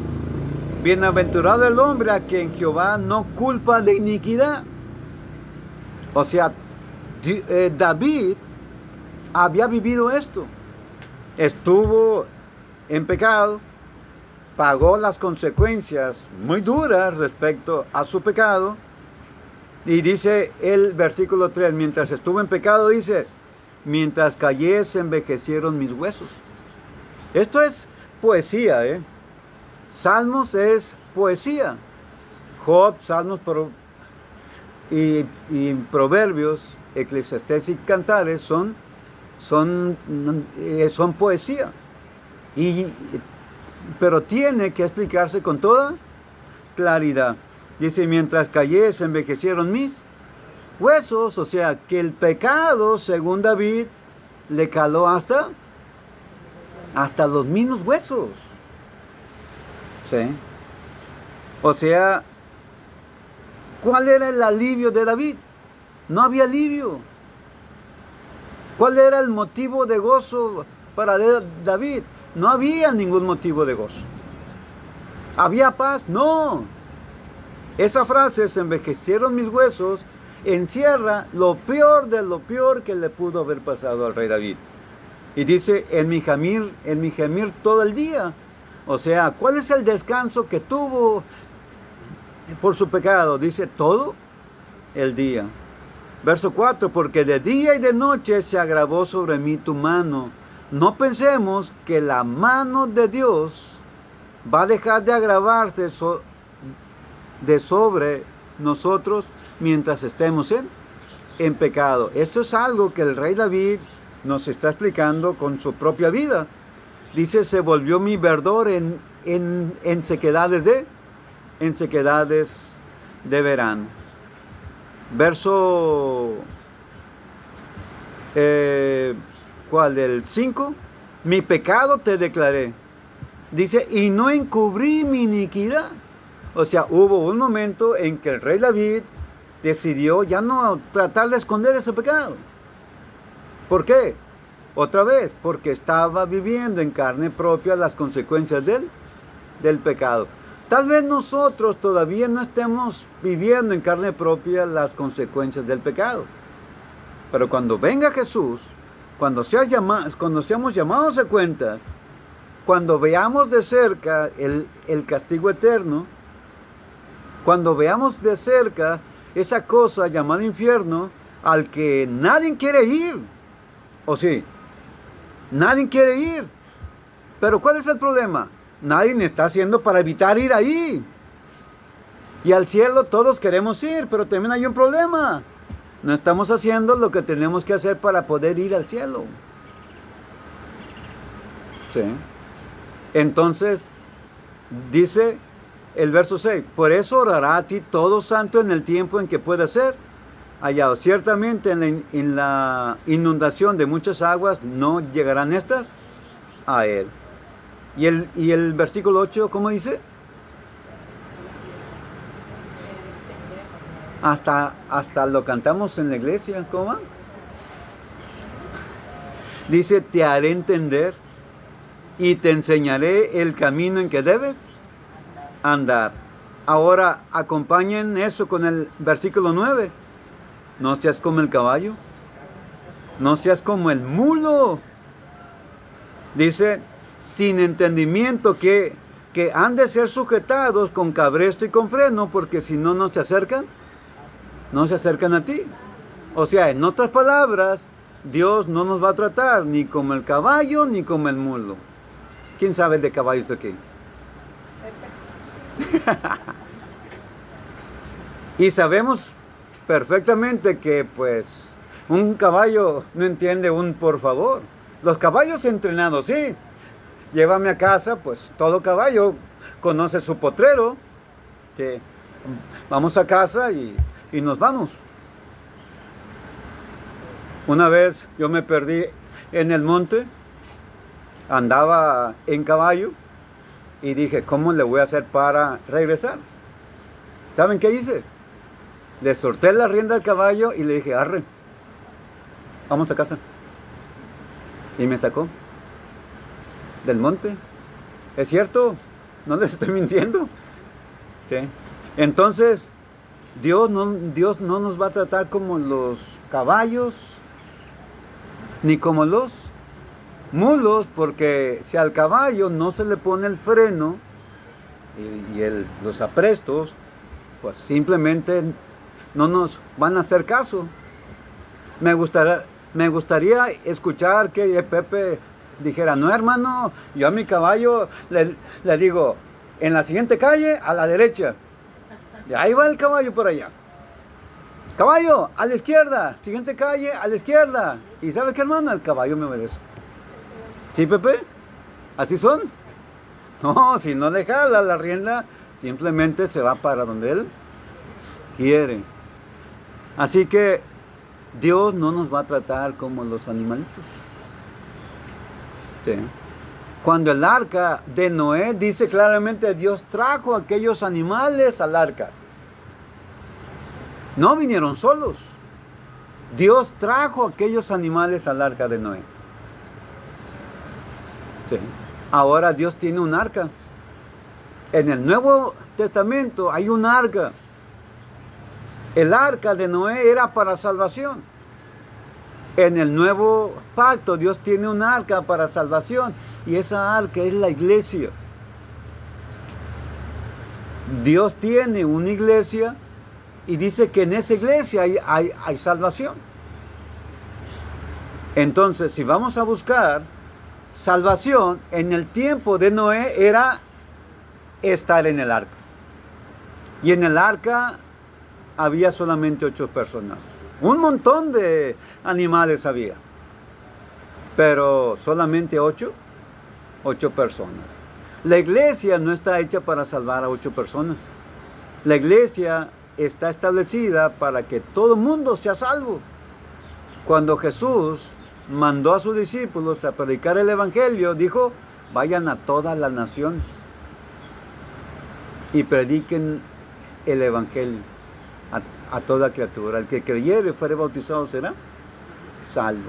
Speaker 1: bienaventurado el hombre a quien Jehová no culpa de iniquidad. O sea, David había vivido esto. Estuvo en pecado, pagó las consecuencias muy duras respecto a su pecado. Y dice el versículo 3, mientras estuvo en pecado, dice, mientras callé se envejecieron mis huesos. Esto es poesía, ¿eh? Salmos es poesía. Job, Salmos y Proverbios, Eclesiastés y Cantares son poesía. Pero tiene que explicarse con toda claridad. Dice, mientras callé se envejecieron mis huesos. O sea, que el pecado, según David, le caló hasta los mismos huesos. ¿Sí? O sea, ¿cuál era el alivio de David? No había alivio. ¿Cuál era el motivo de gozo para David? No había ningún motivo de gozo. ¿Había paz? No. Esa frase, se envejecieron mis huesos, encierra lo peor de lo peor que le pudo haber pasado al rey David. Y dice, en mi gemir todo el día. O sea, ¿cuál es el descanso que tuvo por su pecado? Dice, todo el día. Verso 4, porque de día y de noche se agravó sobre mí tu mano. No pensemos que la mano de Dios va a dejar de agravarse sobre nosotros mientras estemos en pecado. Esto es algo que el rey David nos está explicando con su propia vida. Dice, se volvió mi verdor en sequedades de verano. Verso ¿cuál? El 5. Mi pecado te declaré. Dice, y no encubrí mi iniquidad. O sea, hubo un momento en que el rey David decidió ya no tratar de esconder ese pecado. ¿Por qué? Otra vez, porque estaba viviendo en carne propia las consecuencias del pecado. Tal vez nosotros todavía no estemos viviendo en carne propia las consecuencias del pecado. Pero cuando venga Jesús, cuando seamos llamados a cuentas, cuando veamos de cerca el castigo eterno, cuando veamos de cerca esa cosa llamada infierno, al que nadie quiere ir, ¿o sí? Nadie quiere ir. Pero ¿cuál es el problema? Nadie está haciendo para evitar ir ahí. Y al cielo todos queremos ir, pero también hay un problema. No estamos haciendo lo que tenemos que hacer para poder ir al cielo. ¿Sí? Entonces, dice el verso 6, por eso orará a ti todo santo en el tiempo en que pueda ser hallado. Ciertamente en la inundación de muchas aguas no llegarán estas a él. Y el versículo 8, ¿cómo dice? Hasta lo cantamos en la iglesia, ¿cómo va? Dice, te haré entender y te enseñaré el camino en que debes andar. Ahora acompañen eso con el versículo 9. No seas como el caballo, no seas como el mulo. Dice, sin entendimiento que han de ser sujetados con cabresto y con freno, porque si no, no se acercan a ti. O sea, en otras palabras, Dios no nos va a tratar ni como el caballo ni como el mulo. ¿Quién sabe de caballos aquí? Y sabemos perfectamente que pues un caballo no entiende un por favor. Los caballos entrenados, sí. Llévame a casa, pues todo caballo conoce su potrero. Que vamos a casa y nos vamos. Una vez yo me perdí en el monte, andaba en caballo y dije, ¿cómo le voy a hacer para regresar? ¿Saben qué hice? Le solté la rienda al caballo y le dije, arre, vamos a casa. Y me sacó del monte. ¿Es cierto? No les estoy mintiendo. ¿Sí? Entonces, Dios no nos va a tratar como los caballos, ni como los mulos, porque si al caballo no se le pone el freno y los aprestos, pues simplemente no nos van a hacer caso. Me gustaría escuchar que Pepe dijera, no hermano, yo a mi caballo le digo, en la siguiente calle a la derecha. Y ahí va el caballo por allá. Caballo, a la izquierda. Siguiente calle, a la izquierda. ¿Y sabe qué, hermano? El caballo me obedece. ¿Sí, Pepe? ¿Así son? No, si no le jala la rienda, simplemente se va para donde él quiere. Así que Dios no nos va a tratar como los animalitos. Sí. Cuando el arca de Noé dice claramente, Dios trajo aquellos animales al arca. No vinieron solos. Dios trajo aquellos animales al arca de Noé. Sí. Ahora Dios tiene un arca. En el Nuevo Testamento hay un arca. El arca de Noé era para salvación. En el Nuevo Pacto Dios tiene un arca para salvación. Y esa arca es la iglesia. Dios tiene una iglesia y dice que en esa iglesia hay salvación. Entonces, si vamos a buscar salvación, en el tiempo de Noé era estar en el arca. Y en el arca había solamente 8 personas. Un montón de animales había, pero solamente 8 personas. La iglesia no está hecha para salvar a 8 personas. La iglesia está establecida para que todo el mundo sea salvo. Cuando Jesús mandó a sus discípulos a predicar el evangelio, dijo, vayan a todas las naciones y prediquen el evangelio a toda criatura. El que creyere y fuere bautizado será salvo.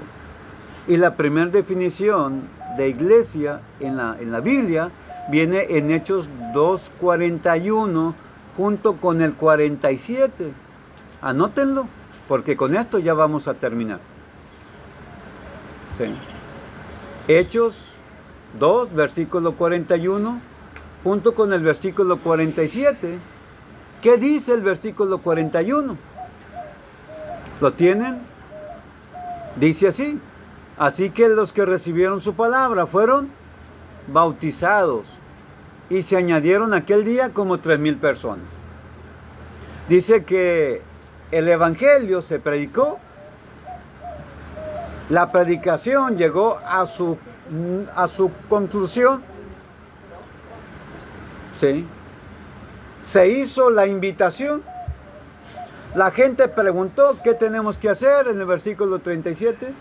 Speaker 1: Y la primera definición de iglesia en la Biblia viene en Hechos 2:41 junto con el 47. Anótenlo, porque con esto ya vamos a terminar. Sí. Hechos 2, versículo 41, junto con el versículo 47. ¿Qué dice el versículo 41? ¿Lo tienen? Dice así: así que los que recibieron su palabra fueron bautizados, y se añadieron aquel día como 3,000 personas. Dice que el evangelio se predicó, la predicación llegó a su conclusión, ¿sí? Se hizo la invitación, la gente preguntó qué tenemos que hacer en el versículo 37,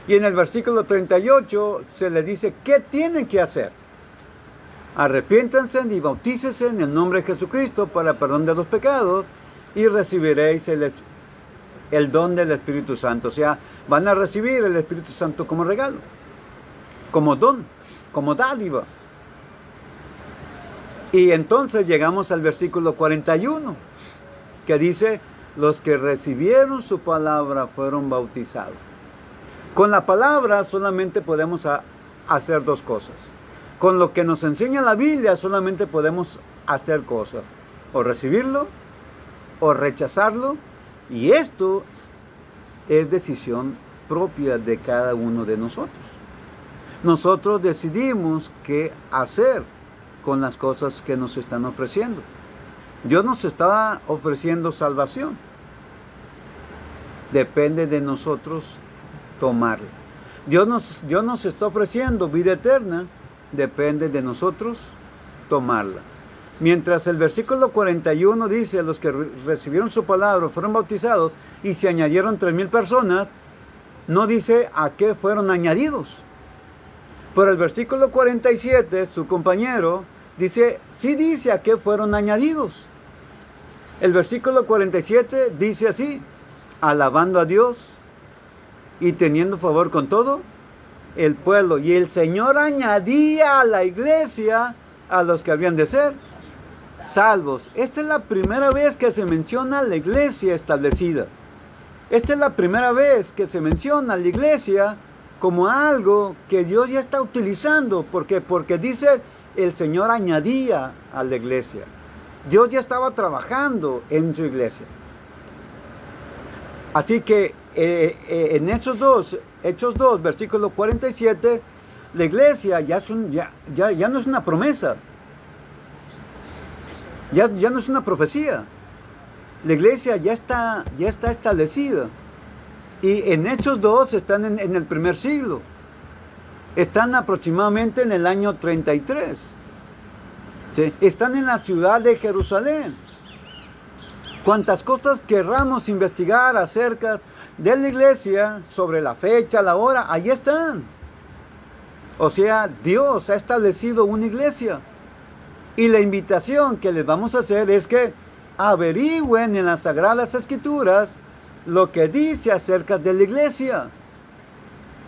Speaker 1: y en el versículo 38 se le dice qué tienen que hacer. Arrepiéntanse y bautícense en el nombre de Jesucristo para perdón de los pecados y recibiréis el don del Espíritu Santo. O sea, van a recibir el Espíritu Santo como regalo, como don, como dádiva. Y entonces llegamos al versículo 41, que dice, los que recibieron su palabra fueron bautizados. Con la palabra solamente podemos hacer dos cosas. Con lo que nos enseña la Biblia solamente podemos hacer cosas. O recibirlo, o rechazarlo. Y esto es decisión propia de cada uno de nosotros. Nosotros decidimos qué hacer con las cosas que nos están ofreciendo. Dios nos está ofreciendo salvación. Depende de nosotros tomarla. Dios nos está ofreciendo vida eterna. Depende de nosotros tomarla. Mientras el versículo 41 dice, los que recibieron su palabra fueron bautizados y se añadieron 3,000 personas, no dice a qué fueron añadidos. Pero el versículo 47, su compañero, dice, sí dice a qué fueron añadidos. El versículo 47 dice así, alabando a Dios y teniendo favor con todo el pueblo. Y el Señor añadía a la iglesia a los que habían de ser salvos. Esta es la primera vez que se menciona la iglesia establecida. Esta es la primera vez que se menciona la iglesia como algo que Dios ya está utilizando. ¿Por qué? Porque dice, el Señor añadía a la iglesia. Dios ya estaba trabajando en su iglesia. Así que en Hechos 2, versículo 47, la iglesia ya no es una promesa, ya no es una profecía. La iglesia ya está establecida. Y en Hechos 2 están en el primer siglo. Están aproximadamente en el año 33. ¿Sí? Están en la ciudad de Jerusalén. Cuantas cosas querramos investigar acerca de la iglesia, sobre la fecha, la hora, ahí están. O sea, Dios ha establecido una iglesia. Y la invitación que les vamos a hacer es que averigüen en las Sagradas Escrituras lo que dice acerca de la iglesia.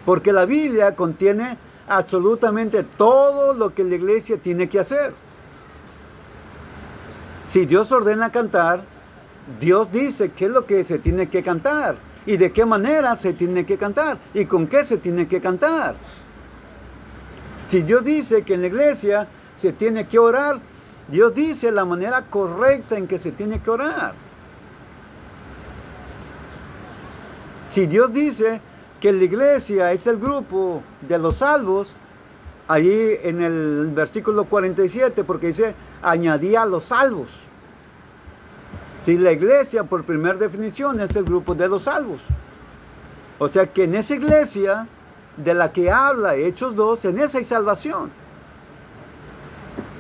Speaker 1: Porque la Biblia contiene absolutamente todo lo que la iglesia tiene que hacer. Si Dios ordena cantar, Dios dice qué es lo que se tiene que cantar y de qué manera se tiene que cantar y con qué se tiene que cantar. Si Dios dice que en la iglesia se tiene que orar, Dios dice la manera correcta en que se tiene que orar. Si Dios dice que la iglesia es el grupo de los salvos, ahí en el versículo 47, porque dice, añadía a los salvos. Si la iglesia, por primera definición, es el grupo de los salvos. O sea que en esa iglesia de la que habla Hechos 2, en esa hay salvación.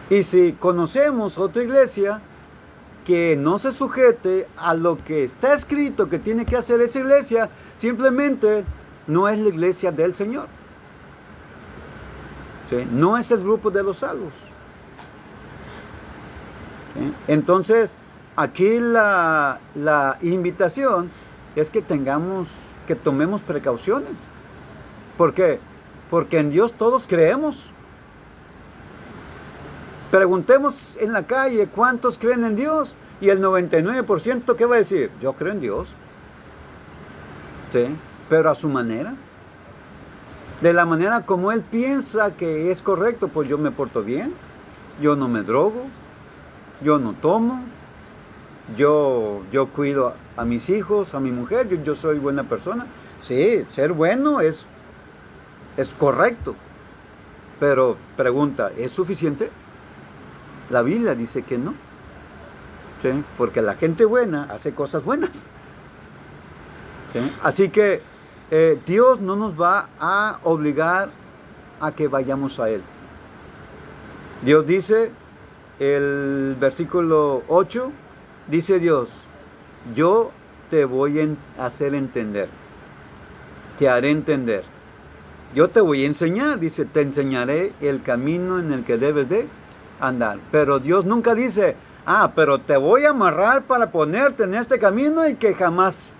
Speaker 1: Y si conocemos otra iglesia que no se sujete a lo que está escrito que tiene que hacer esa iglesia, simplemente no es la iglesia del Señor. ¿Sí? No es el grupo de los salvos. ¿Sí? Entonces, aquí la invitación es que tomemos precauciones. ¿Por qué? Porque en Dios todos creemos. Preguntemos en la calle cuántos creen en Dios y el 99% ¿qué va a decir? Yo creo en Dios. ¿Sí? Pero a su manera. De la manera como él piensa que es correcto, pues yo me porto bien, yo no me drogo, yo no tomo, yo cuido a mis hijos, a mi mujer, yo soy buena persona. Sí, ser bueno es correcto, pero pregunta, ¿es suficiente? La Biblia dice que no. ¿sí? Porque la gente buena hace cosas buenas. ¿Sí? Así que Dios no nos va a obligar a que vayamos a Él. Dios dice, el versículo 8, dice Dios, yo te voy a hacer entender, te haré entender. Yo te voy a enseñar, dice, te enseñaré el camino en el que debes de andar. Pero Dios nunca dice, pero te voy a amarrar para ponerte en este camino y que jamás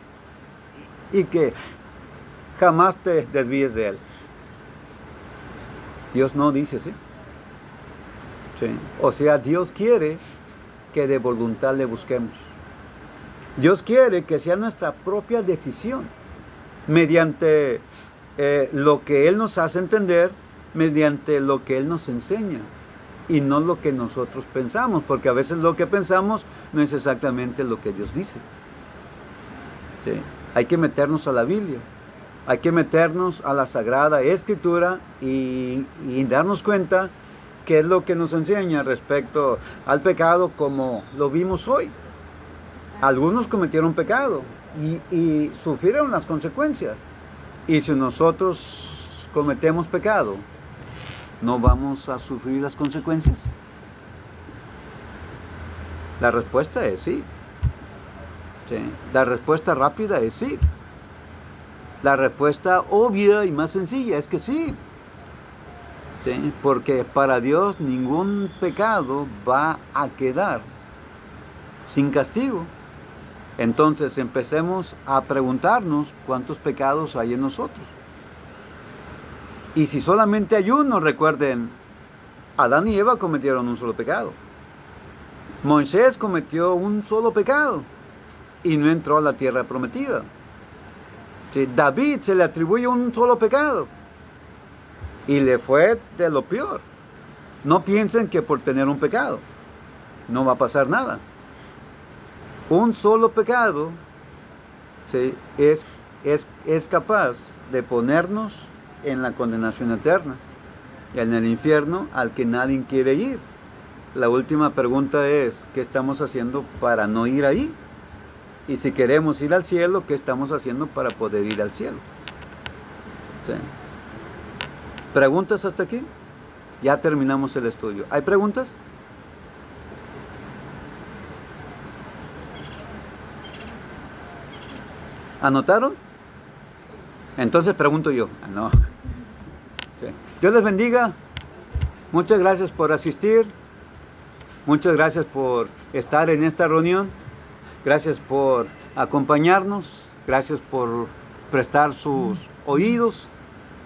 Speaker 1: te desvíes de él. Dios no dice así. Sí. O sea, Dios quiere que de voluntad le busquemos. Dios quiere que sea nuestra propia decisión, mediante lo que Él nos hace entender, mediante lo que Él nos enseña, y no lo que nosotros pensamos, porque a veces lo que pensamos no es exactamente lo que Dios dice. ¿Sí? Hay que meternos a la Biblia, hay que meternos a la Sagrada Escritura y darnos cuenta qué es lo que nos enseña respecto al pecado, como lo vimos hoy. Algunos cometieron pecado y sufrieron las consecuencias. Y si nosotros cometemos pecado, ¿no vamos a sufrir las consecuencias? La respuesta es sí. ¿Sí? La respuesta rápida es sí. La respuesta obvia y más sencilla es que sí. ¿Sí? Porque para Dios ningún pecado va a quedar sin castigo. Entonces empecemos a preguntarnos cuántos pecados hay en nosotros. Y si solamente hay uno, recuerden, Adán y Eva cometieron un solo pecado. Moisés cometió un solo pecado y no entró a la tierra prometida. Sí, David se le atribuye un solo pecado y le fue de lo peor. No piensen que por tener un pecado no va a pasar nada. Un solo pecado, ¿sí?, es capaz de ponernos en la condenación eterna, en el infierno al que nadie quiere ir. La última pregunta es, ¿qué estamos haciendo para no ir ahí? Y si queremos ir al cielo, ¿qué estamos haciendo para poder ir al cielo? ¿Sí? ¿Preguntas hasta aquí? Ya terminamos el estudio. ¿Hay preguntas? ¿Anotaron? Entonces pregunto yo. No. Sí. Dios les bendiga. Muchas gracias por asistir. Muchas gracias por estar en esta reunión. Gracias por acompañarnos. Gracias por prestar sus oídos.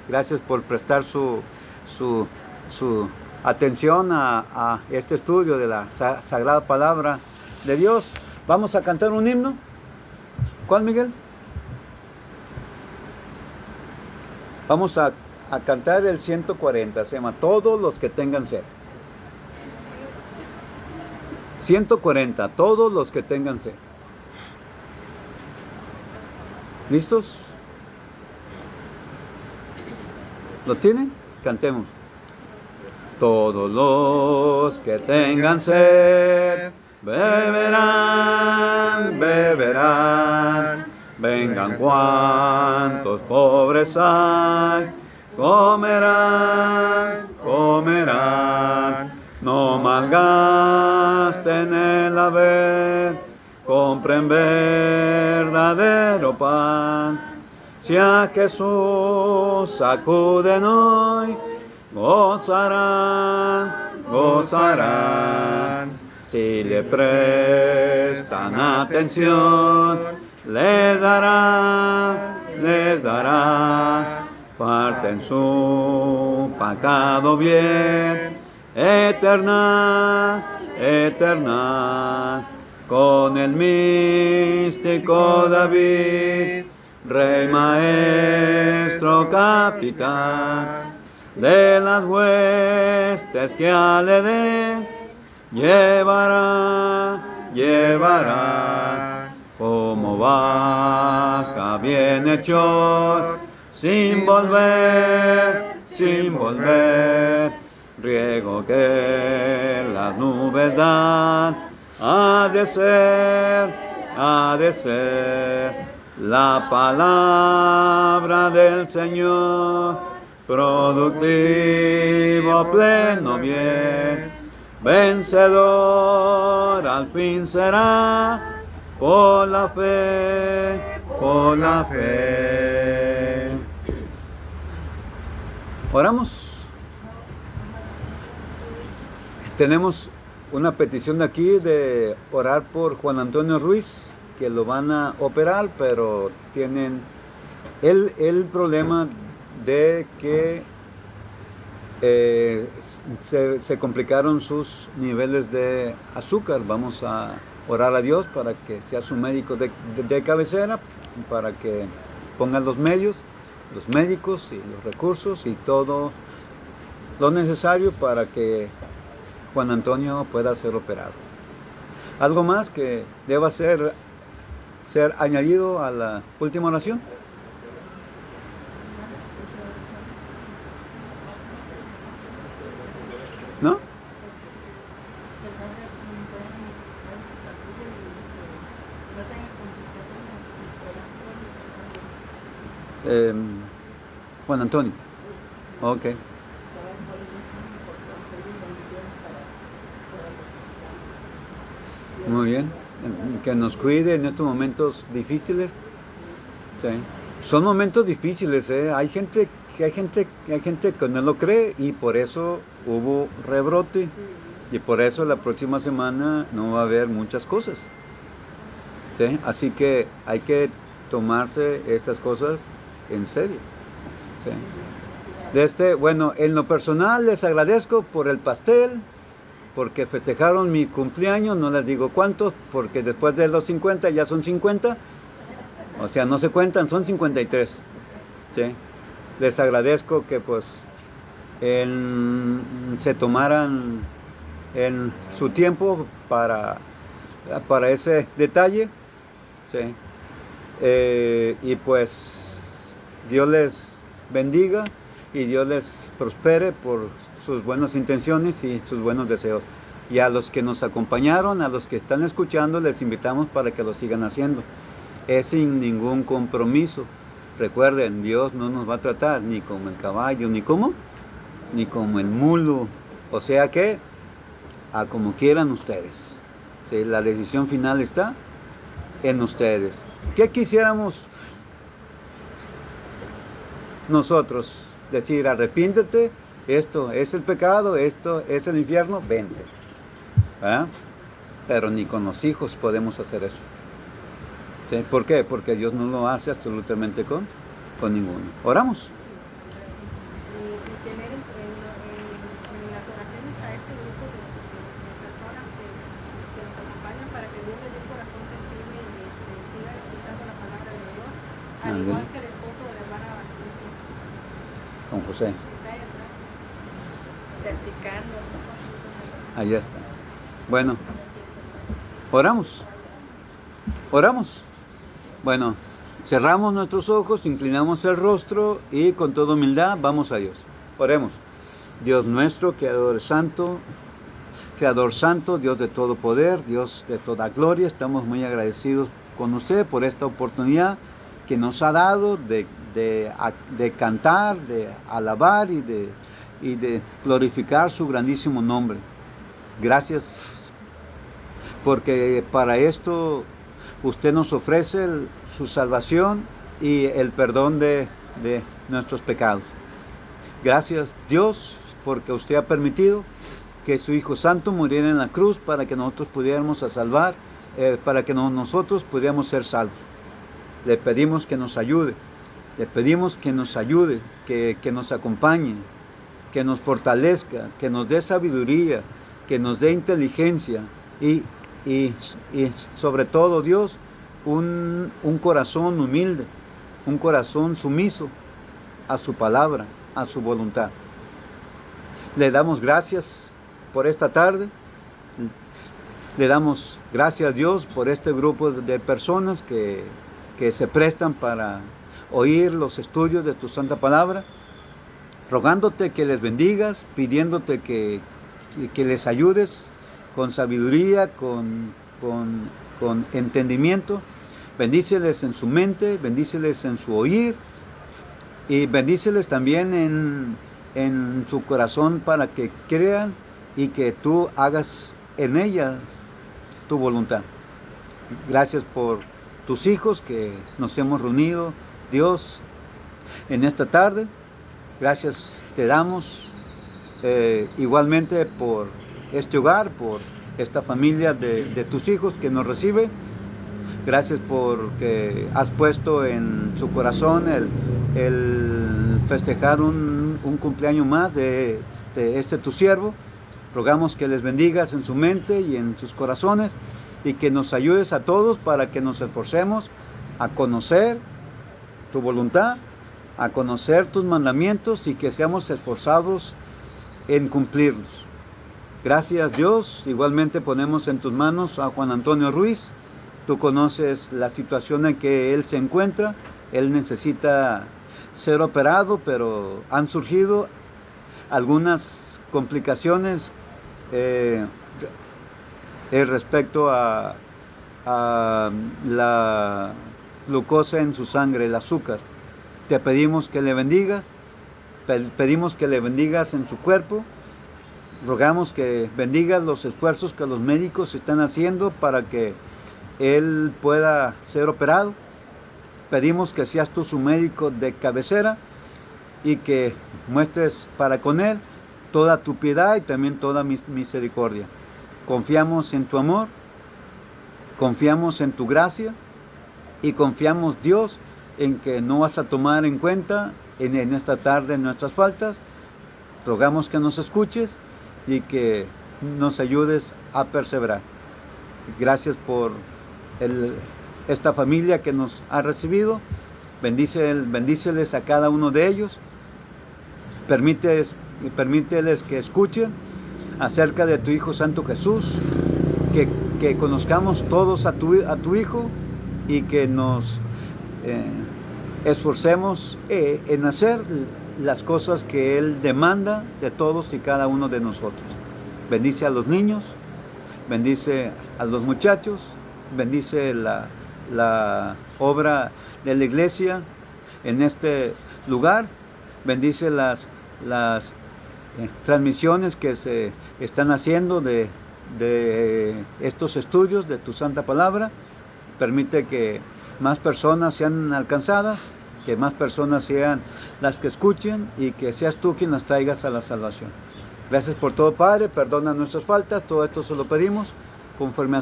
Speaker 1: Gracias por prestar su atención a este estudio de la Sagrada Palabra de Dios. Vamos a cantar un himno. ¿Cuál, Miguel? Vamos a cantar el 140, se llama Todos los que tengan sed. 140, todos los que tengan sed. ¿Listos? ¿Lo tienen? Cantemos. Todos los que tengan sed, beberán, beberán. Vengan cuantos pobres hay, comerán, comerán. No malgasten el haber, compren verdadero pan. Si a Jesús acuden hoy, gozarán, gozarán. Si le prestan atención, les dará parte en su pacado bien, eterna, eterna. Con el místico David, rey, maestro, capitán, de las huestes que al Edén llevará, llevará. Como baja bienhechor, sin volver, sin volver, riego que las nubes dan, ha de ser la palabra del Señor, productivo, pleno bien, vencedor al fin será, por la fe, por la fe. Oramos. Tenemos una petición de aquí de orar por Juan Antonio Ruiz, que lo van a operar, pero tienen el problema de que se complicaron sus niveles de azúcar. Vamos a orar a Dios para que sea su médico de cabecera, para que pongan los medios, los médicos y los recursos y todo lo necesario para que Juan Antonio pueda ser operado. ¿Algo más que deba ser añadido a la última oración? ¿No? Juan Antonio. Ok. Muy bien. Que nos cuide en estos momentos difíciles. Sí. Son momentos difíciles, ¿eh? Hay gente que no lo cree y por eso hubo rebrote y por eso la próxima semana no va a haber muchas cosas. ¿Sí? Así que hay que tomarse estas cosas en serio. ¿Sí? Bueno, en lo personal les agradezco por el pastel, porque festejaron mi cumpleaños, no les digo cuántos, porque después de los 50 ya son 50, o sea, no se cuentan, son 53. ¿Sí? Les agradezco que pues se tomaran en su tiempo para ese detalle. ¿Sí? Y pues Dios les bendiga y Dios les prospere por sus buenas intenciones y sus buenos deseos. Y a los que nos acompañaron, a los que están escuchando, les invitamos para que lo sigan haciendo. Es sin ningún compromiso. Recuerden, Dios no nos va a tratar ni como el caballo, ni como el mulo. O sea que, a como quieran ustedes. ¿Sí? La decisión final está en ustedes. ¿Qué quisiéramos nosotros? Decir, arrepíntete, esto es el pecado, esto es el infierno, vente. ¿Verdad? Pero ni con los hijos podemos hacer eso. ¿Sí? ¿Por qué? Porque Dios no lo hace absolutamente con ninguno. Oramos.
Speaker 3: Y tener en las oraciones a este grupo de personas que nos acompañan para que Dios les dé un corazón sensible y siga escuchando la palabra de Dios, al igual que el esposo de la hermana Basilicia.
Speaker 1: Con José.
Speaker 4: Practicando.
Speaker 1: Ahí está. Bueno, oramos. Oramos. Bueno, cerramos nuestros ojos, inclinamos el rostro y con toda humildad vamos a Dios. Oremos. Dios nuestro, Creador santo, Dios de todo poder, Dios de toda gloria, estamos muy agradecidos con usted por esta oportunidad que nos ha dado de cantar, de alabar y de glorificar su grandísimo nombre. Gracias, porque para esto usted nos ofrece su salvación y el perdón de nuestros pecados. Gracias, Dios, porque usted ha permitido que su Hijo Santo muriera en la cruz para que nosotros pudiéramos salvar, para que nosotros pudiéramos ser salvos. Le pedimos que nos ayude, que nos acompañe, que nos fortalezca, que nos dé sabiduría, que nos dé inteligencia y sobre todo, Dios, un corazón humilde, un corazón sumiso a su palabra, a su voluntad. Le damos gracias por esta tarde, le damos gracias a Dios por este grupo de personas que se prestan para oír los estudios de tu santa palabra, rogándote que les bendigas, pidiéndote que les ayudes con sabiduría, con entendimiento. Bendíceles en su mente, bendíceles en su oír y bendíceles también en su corazón para que crean y que tú hagas en ellas tu voluntad. Gracias por tus hijos que nos hemos reunido, Dios, en esta tarde. Gracias te damos igualmente por este hogar, por esta familia de tus hijos que nos recibe. Gracias porque has puesto en su corazón el festejar un cumpleaños más de este tu siervo. Rogamos que les bendigas en su mente y en sus corazones y que nos ayudes a todos para que nos esforcemos a conocer tu voluntad, a conocer tus mandamientos y que seamos esforzados en cumplirlos. Gracias Dios, igualmente ponemos en tus manos a Juan Antonio Ruiz. Tú conoces la situación en que él se encuentra, él necesita ser operado, pero han surgido algunas complicaciones respecto a la glucosa en su sangre, el azúcar. Te pedimos que le bendigas, pedimos que le bendigas en su cuerpo, rogamos que bendigas los esfuerzos que los médicos están haciendo para que él pueda ser operado. Pedimos que seas tú su médico de cabecera y que muestres para con él toda tu piedad y también toda misericordia. Confiamos en tu amor, confiamos en tu gracia y confiamos, Dios, en que no vas a tomar en cuenta en esta tarde nuestras faltas. Rogamos que nos escuches y que nos ayudes a perseverar. Gracias por esta familia que nos ha recibido. Bendíceles a cada uno de ellos. Permíteles que escuchen acerca de tu Hijo Santo Jesús, que conozcamos todos a tu Hijo y que nos esforcemos en hacer las cosas que Él demanda de todos y cada uno de nosotros. Bendice a los niños, bendice a los muchachos, bendice la obra de la iglesia en este lugar, bendice las transmisiones que se están haciendo de estos estudios de tu santa palabra. Permite que más personas sean alcanzadas, que más personas sean las que escuchen y que seas tú quien las traigas a la salvación. Gracias por todo, Padre, perdona nuestras faltas, todo esto se lo pedimos conforme a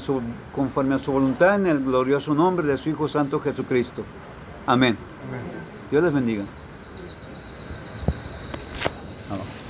Speaker 1: su voluntad, en el glorioso nombre de su Hijo Santo Jesucristo. Amén.
Speaker 5: Amén.
Speaker 1: Dios les bendiga. Vamos.